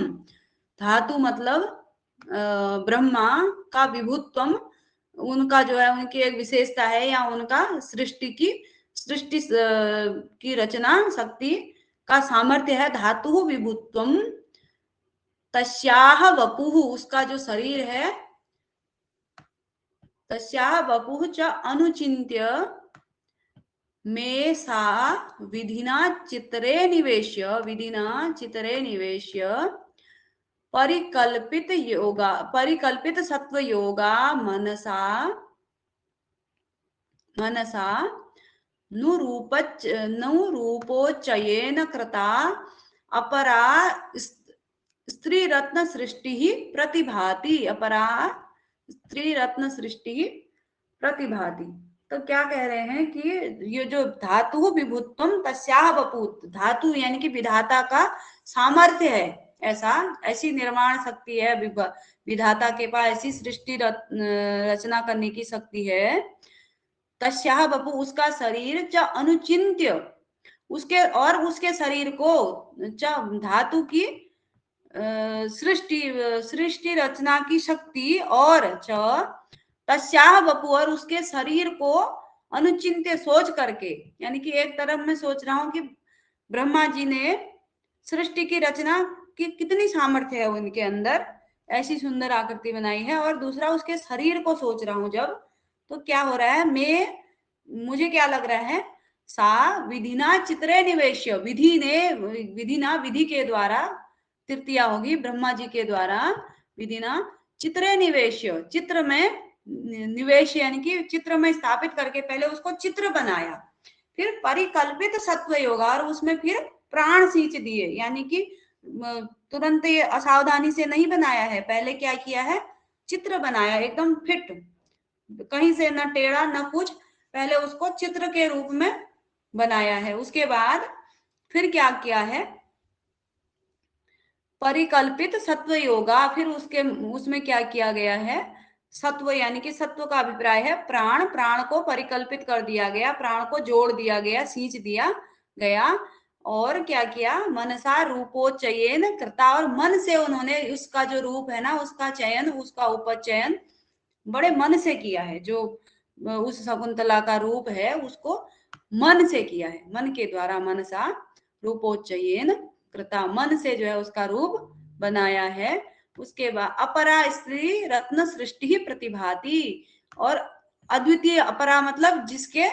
[SPEAKER 1] धातु मतलब ब्रह्मा का विभुत्वम, उनका जो है उनकी एक विशेषता है, या उनका सृष्टि की रचना शक्ति का सामर्थ्य है। धातु विभुत्वम तस्याह वपुः, उसका जो शरीर है, तस्याह वपुः च अनुचिन्त्य में सा विधिना चित्रे निवेश्य परिकल्पित सत्व योगा मनसा नुरूपोच्चयेन कृता अपरा स्त्री रत्न सृष्टि ही प्रतिभाति, अपरा स्त्री रत्न सृष्टि ही प्रतिभाति। तो क्या कह रहे हैं कि ये जो धातु विभुत्वम तस्याह वपुः, धातु यानी कि विधाता का सामर्थ्य है, ऐसी निर्माण शक्ति है विधाता के पास, ऐसी सृष्टि रचना करने की शक्ति है। तस्याह वपुः, उसका शरीर च अनुचिन्त्य, उसके शरीर को धातु की सृष्टि रचना की शक्ति, और तस्याह वपु, और उसके शरीर को अनुचिन्त्य सोच करके, यानी कि एक तरफ मैं सोच रहा हूं कि ब्रह्मा जी ने सृष्टि की रचना की कितनी सामर्थ्य है उनके अंदर, ऐसी सुंदर आकृति बनाई है, और दूसरा उसके शरीर को सोच रहा हूं जब, तो क्या हो रहा है, मुझे क्या लग रहा है, सा विधिना चित्रे निवेश्य, विधि के द्वारा, तृतीया होगी ब्रह्मा जी के द्वारा, विधिना चित्रे निवेश्य, चित्र में निवेश यानी कि चित्र में स्थापित करके पहले उसको चित्र बनाया, फिर परिकल्पित सत्व योगा, और उसमें फिर प्राण सींच दिए, यानी कि तुरंत ये असावधानी से नहीं बनाया है, पहले क्या किया है, चित्र बनाया एकदम फिट, कहीं से न टेढ़ा न कुछ, पहले उसको चित्र के रूप में बनाया है। उसके बाद फिर क्या किया है, परिकल्पित सत्व योगा, फिर उसमें क्या किया गया है, सत्व यानी कि सत्व का अभिप्राय है प्राण को परिकल्पित कर दिया गया, प्राण को जोड़ दिया गया, सींच दिया गया, और क्या किया, मनसा रूपोच्चयेन कृता, और मन से उन्होंने उसका जो रूप है ना, उसका चयन, उसका उपचयन बड़े मन से किया है, जो उस शकुंतला का रूप है उसको मन से किया है, मन के द्वारा, मनसा रूपोच्चयेन कृता, मन से जो है उसका रूप बनाया है। उसके बाद अपरा स्त्री रत्न सृष्टि ही प्रतिभाति, और अद्वितीय, अपरा मतलब जिसके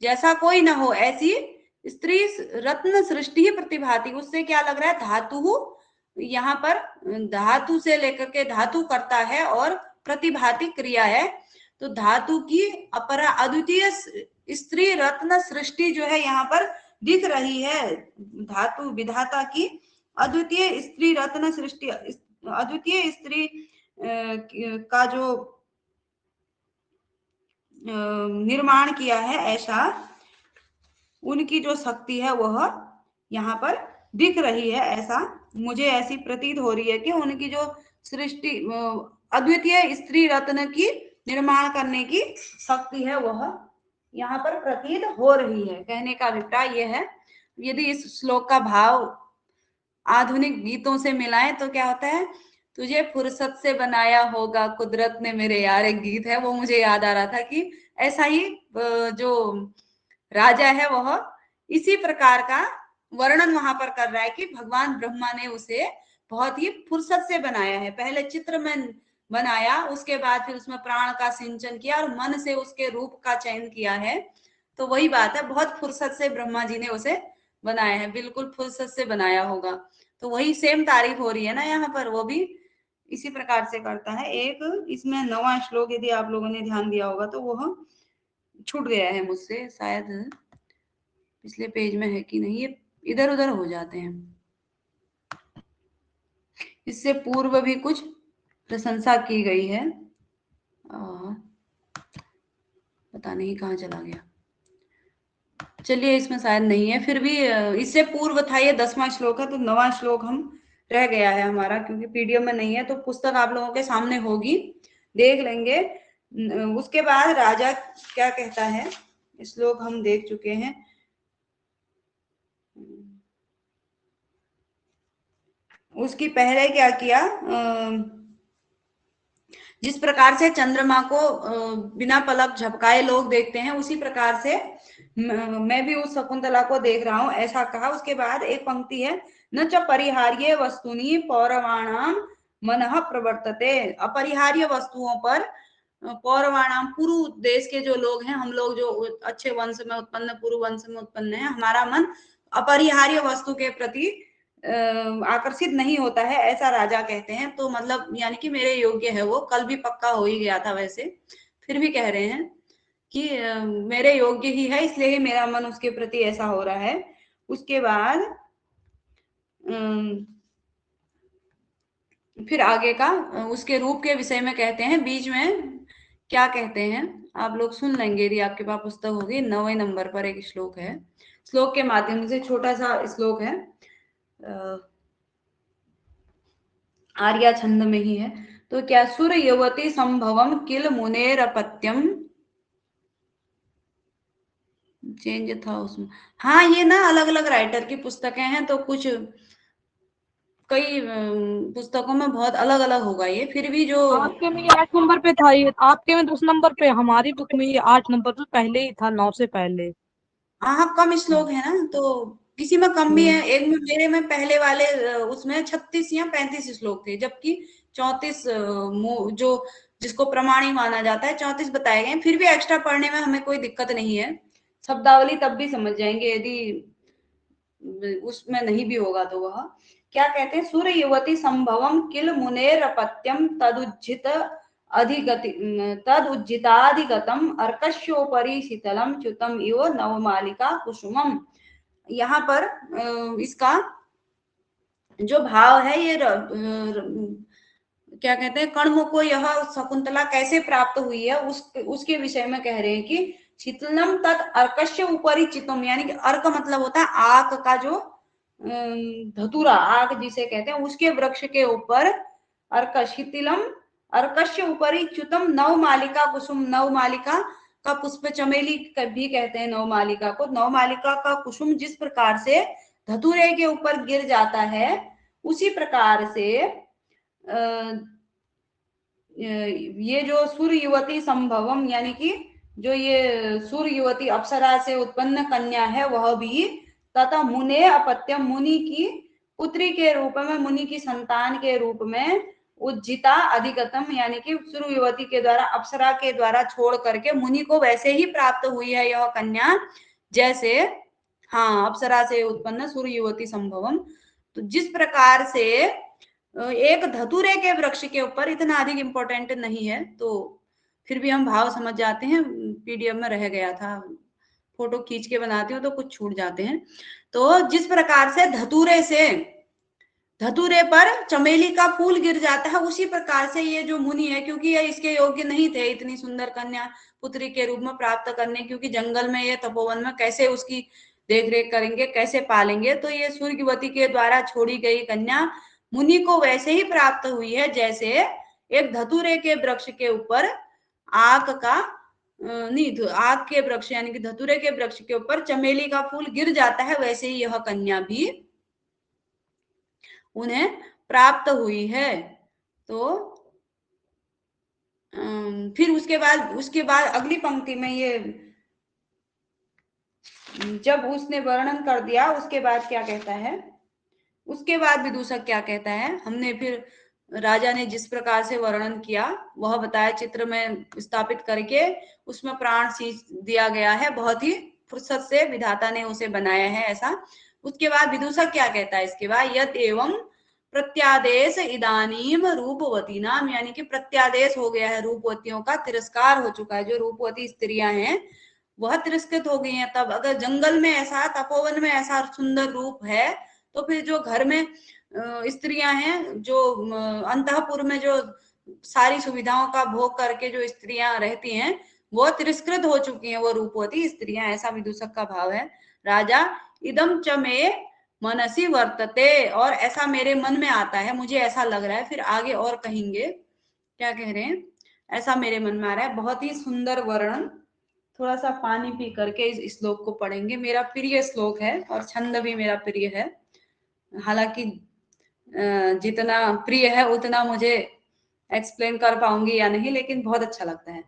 [SPEAKER 1] जैसा कोई ना हो, ऐसी स्त्री रत्न सृष्टि ही प्रतिभाति, उससे क्या लग रहा है, धातु, यहाँ पर धातु से लेकर के धातु करता है और प्रतिभाति क्रिया है, तो धातु की अपरा अद्वितीय स्त्री रत्न सृष्टि जो है यहाँ पर दिख रही है, धातु विधाता की अद्वितीय स्त्री रत्न सृष्टि, अद्वितीय स्त्री का जो निर्माण किया है, ऐसा उनकी जो शक्ति है वह यहाँ पर दिख रही है, ऐसा मुझे ऐसी प्रतीत हो रही है कि उनकी जो सृष्टि अद्वितीय स्त्री रत्न की निर्माण करने की शक्ति है वह यहाँ पर प्रतीत हो रही है। कहने का अभिप्राय यह है, यदि इस श्लोक का भाव आधुनिक गीतों से मिलाएं तो क्या होता है, तुझे फुर्सत से बनाया होगा कुदरत ने मेरे यार, एक गीत है वो मुझे याद आ रहा था कि ऐसा ही जो राजा है वह इसी प्रकार का वर्णन वहां पर कर रहा है कि भगवान ब्रह्मा ने उसे बहुत ही फुर्सत से बनाया है। पहले चित्र में बनाया, उसके बाद फिर उसमें प्राण का सिंचन किया और मन से उसके रूप का चयन किया है। तो वही बात है, बहुत फुर्सत से ब्रह्मा जी ने उसे बनाया है, बिल्कुल फुर्सत से बनाया होगा। तो वही सेम तारीफ हो रही है ना यहाँ पर, वो भी इसी प्रकार से करता है। एक इसमें 9वां श्लोक यदि आप लोगों ने ध्यान दिया होगा तो वह छूट गया है मुझसे, शायद पिछले पेज में है कि नहीं, ये इधर उधर हो जाते हैं। इससे पूर्व भी कुछ प्रशंसा की गई है, पता नहीं कहाँ चला गया। चलिए इसमें शायद नहीं है, फिर भी इससे पूर्व था, ये 10वां श्लोक है, तो 9वां श्लोक हम रह गया है हमारा, क्योंकि पीडीएफ में नहीं है। तो पुस्तक आप लोगों के सामने होगी, देख लेंगे। उसके बाद राजा क्या कहता है, श्लोक हम देख चुके हैं। उसकी पहले क्या किया, जिस प्रकार से चंद्रमा को बिना पलक झपकाए लोग देखते हैं, उसी प्रकार से मैं भी उस शकुंतला को देख रहा हूं, ऐसा कहा। उसके बाद एक पंक्ति है, न च परिहार्य वस्तुनि पौरवाणाम मनः प्रवर्तते। अपरिहार्य वस्तुओं पर पौरवाणाम, पुरु देश के जो लोग हैं, हम लोग जो अच्छे वंश में उत्पन्न, पुरु वंश में उत्पन्न है, हमारा मन अपरिहार्य वस्तु के प्रति आकर्षित नहीं होता है, ऐसा राजा कहते हैं। तो मतलब यानी कि मेरे योग्य है वो, कल भी पक्का हो ही गया था वैसे, फिर भी कह रहे हैं कि मेरे योग्य ही है, इसलिए ही मेरा मन उसके प्रति ऐसा हो रहा है। उसके बाद फिर आगे का उसके रूप के विषय में कहते हैं, बीच में क्या कहते हैं आप लोग सुन लेंगे यदि आपके पास पुस्तक होगी। 9वें नंबर पर एक श्लोक है, श्लोक के माध्यम से छोटा सा श्लोक है, आर्या छंद में ही है। तो क्या, सुर युवती संभवम किल मुनेरपत्यम, चेंज था उसमें। हाँ, ये ना अलग अलग राइटर की पुस्तकें हैं, तो कुछ कई पुस्तकों में बहुत अलग अलग होगा ये, फिर भी जो
[SPEAKER 2] आपके में ये 8 नंबर पे था, ये आपके में 10 नंबर पे, हमारी बुक में ये 8 नंबर पे पहले ही था, 9 से पहले।
[SPEAKER 1] हाँ कम श्लोक है ना, तो किसी में कम भी है। एक में मेरे में पहले वाले उसमें 36 या 35 श्लोक थे, जबकि 34 जो जिसको प्रमाणी माना जाता है 34 बताए गए। फिर भी एक्स्ट्रा पढ़ने में हमें कोई दिक्कत नहीं है, शब्दावली तब भी समझ जाएंगे यदि उसमें नहीं भी होगा तो। वह क्या कहते हैं, सूर्य युवती संभवम किल मुनेर अपत्यम तदुज्जित अधिगति तदुज्जिताधिगतम अर्कस्योपरि शीतलम च्युतम इव नवमालिका कुसुमम। यहाँ पर इसका जो भाव है, ये क्या कहते हैं, कण्व को यह शकुंतला कैसे प्राप्त हुई है, उसके विषय में कह रहे हैं कि शीतलम तत् अर्कस्य ऊपरी चितम, यानी कि अर्क मतलब होता है आग का जो धतुरा, आग जिसे कहते हैं, उसके वृक्ष के ऊपर अर्क, शीतलम अर्कस्य ऊपरी च्युतम नवमालिका कुसुम, नवमालिका का पुष्प, चमेली भी कहते हैं नवमालिका को। नवमालिका का कुसुम जिस प्रकार से धतुरे के ऊपर गिर जाता है, उसी प्रकार से ये जो सूर्य युवती संभवम, यानी कि जो ये सूर्य युवती अप्सरा से उत्पन्न कन्या है, वह भी तथा मुने अपत्यम, मुनि की पुत्री के रूप में, मुनि की संतान के रूप में, उज्जिता अधिगतम, यानी कि सूर्य युवती के द्वारा, अप्सरा के द्वारा छोड़ करके मुनि को वैसे ही प्राप्त हुई है यह कन्या, जैसे हाँ अप्सरा से उत्पन्न सूर्य युवती संभवम। तो जिस प्रकार से एक धतूरे के वृक्ष के ऊपर, इतना अधिक इंपॉर्टेंट नहीं है, तो फिर भी हम भाव समझ जाते हैं, पीडीएफ में रह गया था, फोटो खींच के बनाती हूँ तो कुछ छूट जाते हैं। तो जिस प्रकार से धतूरे पर चमेली का फूल गिर जाता है, उसी प्रकार से ये जो मुनि है, क्योंकि ये इसके योग्य नहीं थे इतनी सुंदर कन्या पुत्री के रूप में प्राप्त करने, क्योंकि जंगल में, ये तपोवन में कैसे उसकी देख रेख करेंगे, कैसे पालेंगे, तो ये सूर्यवती के द्वारा छोड़ी गई कन्या मुनि को वैसे ही प्राप्त हुई है, जैसे एक धतूरे के वृक्ष के ऊपर आग का नहीं, आग के वृक्ष यानी कि धतूरे के वृक्ष के ऊपर चमेली का फूल गिर जाता है, वैसे ही यह कन्या भी उन्हें प्राप्त हुई है। तो फिर उसके बाद अगली पंक्ति में ये जब उसने वर्णन कर दिया उसके बाद क्या कहता है, उसके बाद विदूषक क्या कहता है, हमने फिर राजा ने जिस प्रकार से वर्णन किया वह बताया, चित्र में स्थापित करके उसमें प्राण सींच दिया गया है, बहुत ही फुर्सत से विधाता ने उसे बनाया है ऐसा। उसके बाद विदूषक क्या कहता है इसके बाद, यत एवं प्रत्यादेश इदानीम रूपवती नाम, यानी कि प्रत्यादेश हो गया है, रूपवतियों का तिरस्कार हो चुका है, जो रूपवती स्त्रियां हैं वह तिरस्कृत हो गई हैं। तब अगर जंगल में ऐसा, तपोवन में ऐसा सुंदर रूप है, तो फिर जो घर में स्त्रियां हैं, जो अंतःपुर में जो सारी सुविधाओं का भोग करके जो स्त्रियां रहती हैं, वो तिरस्कृत हो चुकी हैं, वो रूपवती स्त्रियां, ऐसा विदूषक का भाव है। राजा इदम च मे मनसी वर्तते, और ऐसा मेरे मन में आता है, मुझे ऐसा लग रहा है। फिर आगे और कहेंगे, क्या कह रहे हैं, ऐसा मेरे मन में आ रहा है। बहुत ही सुंदर वर्णन। थोड़ा सा पानी पी करके इस श्लोक को पढ़ेंगे। मेरा प्रिय श्लोक है और छंद भी मेरा प्रिय है, हालांकि जितना प्रिय है उतना मुझे एक्सप्लेन कर पाऊंगी या नहीं, लेकिन बहुत अच्छा लगता है।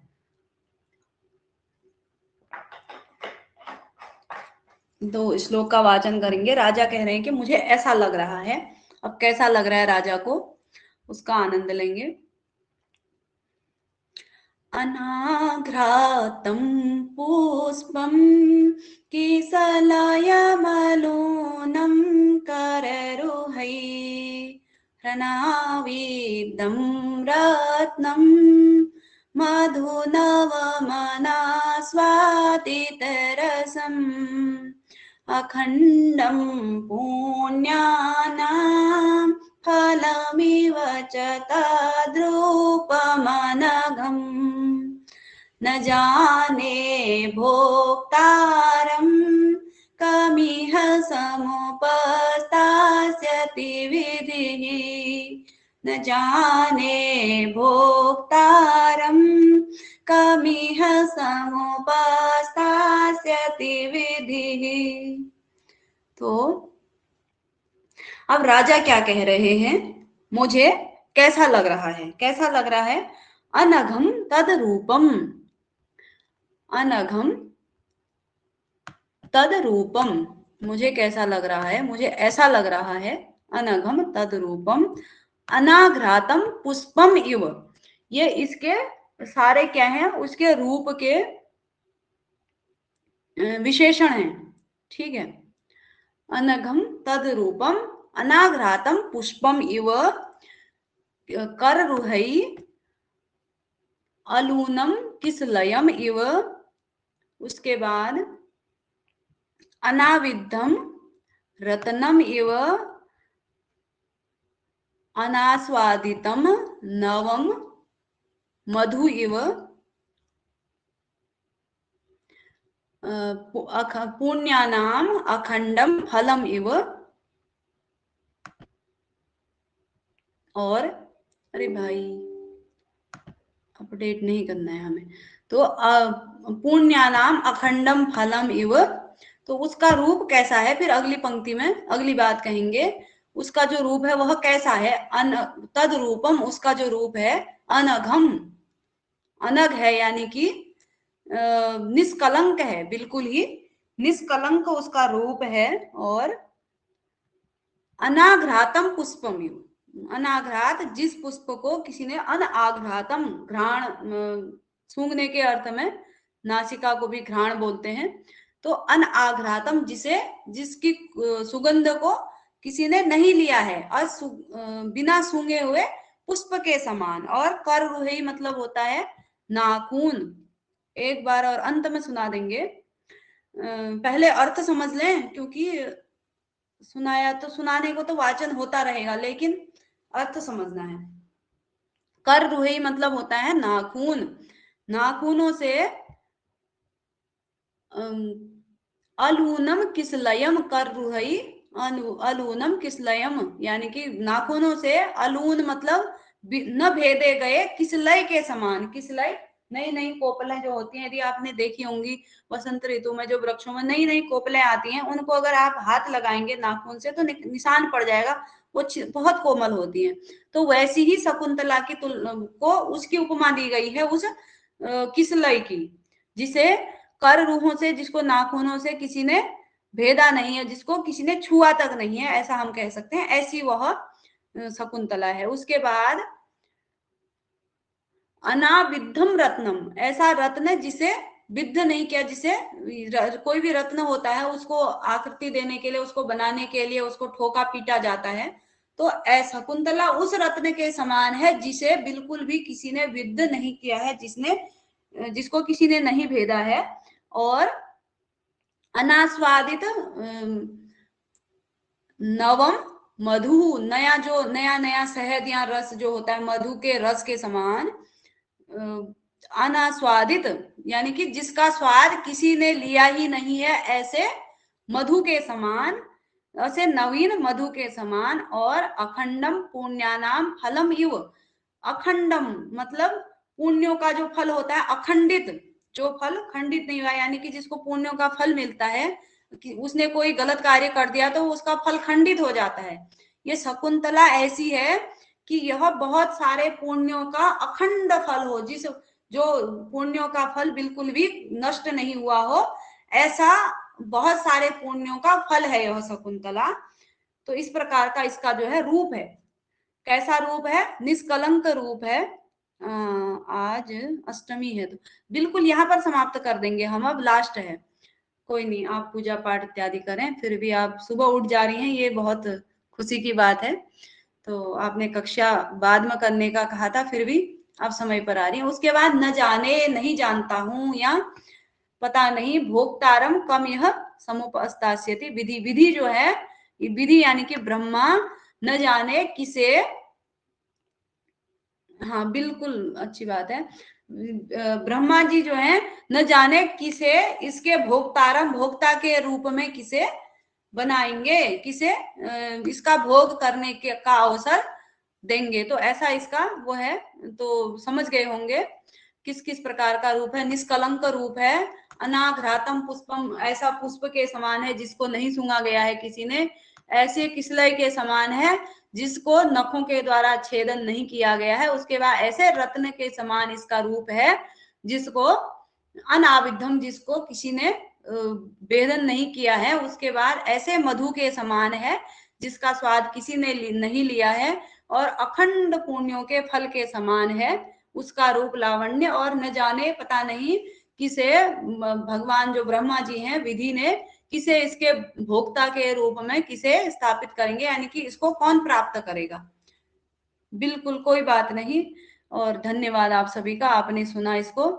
[SPEAKER 1] तो श्लोक का वाचन करेंगे। राजा कह रहे हैं कि मुझे ऐसा लग रहा है। अब कैसा लग रहा है राजा को, उसका आनंद लेंगे। अनाघ्रातं पुष्पं किसलयमलोनं कररुहै, ह्रणाविदं रत्नं मधुनवमनास्वादितरसम्, अखण्डं पुण्यानां फलमिव च तद्रूपमनघम्, न जाने भोक्तारं कमिह समुपस्थास्यति विधिः, न जाने भोक्तारं कमिह समुपस्थास्यति विधिः। तो अब राजा क्या कह रहे हैं, मुझे कैसा लग रहा है, कैसा लग रहा है, अनघम तद रूपम, अनघम तद रूपम, मुझे कैसा लग रहा है, मुझे ऐसा लग रहा है, अनघम तद रूपम अनाघ्रातम पुष्पम इव, ये इसके सारे क्या हैं, उसके रूप के विशेषण हैं, ठीक है। अनघम तद रूपम अनाघ्रातम पुष्पम इव कररुहै अलूनम किसलयम इव, उसके बाद अनाविद्धम रत्नम इव अनास्वादितम नवम मधु इव पुण्यानाम अखंडम फलम इव, और अरे भाई अपडेट नहीं करना है हमें, तो पुण्यानाम अखंडम फलम इव, तो उसका रूप कैसा है, फिर अगली पंक्ति में अगली बात कहेंगे, उसका जो रूप है वह कैसा है, तद रूपम, उसका जो रूप है अनघम, अनघ है यानी कि निष्कलंक है, बिल्कुल ही निष्कलंक उसका रूप है, और अनाघ्रातम पुष्पम, अनाघ्रात जिस पुष्प को किसी ने, अनाघ्रातम घ्राण सूंघने के अर्थ में नासिका को भी घ्राण बोलते हैं, तो अनाघ्रातम जिसे, जिसकी सुगंध को किसी ने नहीं लिया है, बिना सूंघे हुए पुष्प के समान, और कररुहै मतलब होता है नाखून। एक बार और अंत में सुना देंगे, पहले अर्थ समझ लें, क्योंकि सुनाया तो सुनाने को तो वाचन होता रहेगा, लेकिन अर्थ समझना है। कररुहै मतलब होता है नाखून, नाखूनों से अलूनम किसलयम कररुहै, अलूनम किसलयम यानी कि नाखूनों से, अलून मतलब न भेदे गए, किसलय के समान, किसलय नई नई कोपलें जो होती हैं, यदि आपने देखी होंगी वसंत ऋतु में जो वृक्षों में नई नई कोपलें आती हैं, उनको अगर आप हाथ लगाएंगे नाखून से तो निशान पड़ जाएगा, वो बहुत कोमल होती हैं। तो वैसी ही शकुंतला की को उसकी उपमा दी गई है उस किसलई की, जिसे कर रूहों से, जिसको नाखूनों से किसी ने भेदा नहीं है, जिसको किसी ने छुआ तक नहीं है, ऐसा हम कह सकते हैं, ऐसी वह शकुंतला है। उसके बाद अनाविद्धम रत्नम, ऐसा रत्न है जिसे विद्ध नहीं किया, जिसे कोई भी रत्न होता है उसको आकृति देने के लिए, उसको बनाने के लिए उसको ठोका पीटा जाता है, तो शकुंतला उस रत्न के समान है जिसे बिल्कुल भी किसी ने विद्ध नहीं किया है, जिसको किसी ने नहीं भेदा है। और अनास्वादित नवम मधु, नया जो नया नया शहद या रस जो होता है मधु के रस के समान, अनास्वादित यानी कि जिसका स्वाद किसी ने लिया ही नहीं है, ऐसे मधु के समान, ऐसे नवीन मधु के समान। और अखंडम पुण्यानाम फलम इव, अखंडम मतलब पुण्यों का जो फल होता है, अखंडित, जो फल खंडित नहीं हुआ, यानी कि जिसको पुण्यों का फल मिलता है, कि उसने कोई गलत कार्य कर दिया तो उसका फल खंडित हो जाता है। ये शकुंतला ऐसी है कि यह बहुत सारे पुण्यों का अखंड फल हो, जो पुण्यों का फल बिल्कुल भी नष्ट नहीं हुआ हो, ऐसा बहुत सारे पुण्यों का फल है यह शकुंतला। तो इस प्रकार का इसका जो है रूप है। कैसा रूप है? निष्कलंक रूप है। आज अष्टमी है तो बिल्कुल यहाँ पर समाप्त कर देंगे हम, अब लास्ट है। कोई नहीं, आप पूजा पाठ इत्यादि करें, फिर भी आप सुबह उठ जा रही हैं, ये बहुत खुशी की बात है। तो आपने कक्षा बाद में करने का कहा था, फिर भी आप समय पर आ रही हैं। उसके बाद न जाने, नहीं जानता हूं, या पता नहीं, भोक्तारम कम यह समुपस्तास्यति, विधि, विधि जो है, विधि यानी कि ब्रह्मा न जाने किसे, हाँ बिल्कुल अच्छी बात है, ब्रह्मा जी जो है न जाने किसे इसके भोक्तारम, भोक्ता के रूप में किसे बनाएंगे, किसे इसका भोग करने के का अवसर देंगे। तो ऐसा इसका वो है, तो समझ गए होंगे किस किस प्रकार का रूप है। निष्कलंक रूप है, अनाघ्रातम पुष्पम, ऐसा पुष्प के समान है जिसको नहीं सूंघा गया है किसी ने, ऐसे किसलय के समान है जिसको नखों के द्वारा छेदन नहीं किया गया है। उसके बाद ऐसे रत्न के समान इसका रूप है जिसको अनाविद्धम, जिसको किसी ने भेदन नहीं किया है। उसके बाद ऐसे मधु के समान है जिसका स्वाद किसी ने नहीं लिया है, और अखंड पुण्यों के फल के समान है उसका रूप लावण्य। और न जाने, पता नहीं किसे भगवान जो ब्रह्मा जी हैं, विधि ने किसे इसके भोक्ता के रूप में किसे स्थापित करेंगे, यानी कि इसको कौन प्राप्त करेगा। बिल्कुल कोई बात नहीं, और धन्यवाद आप सभी का, आपने सुना इसको।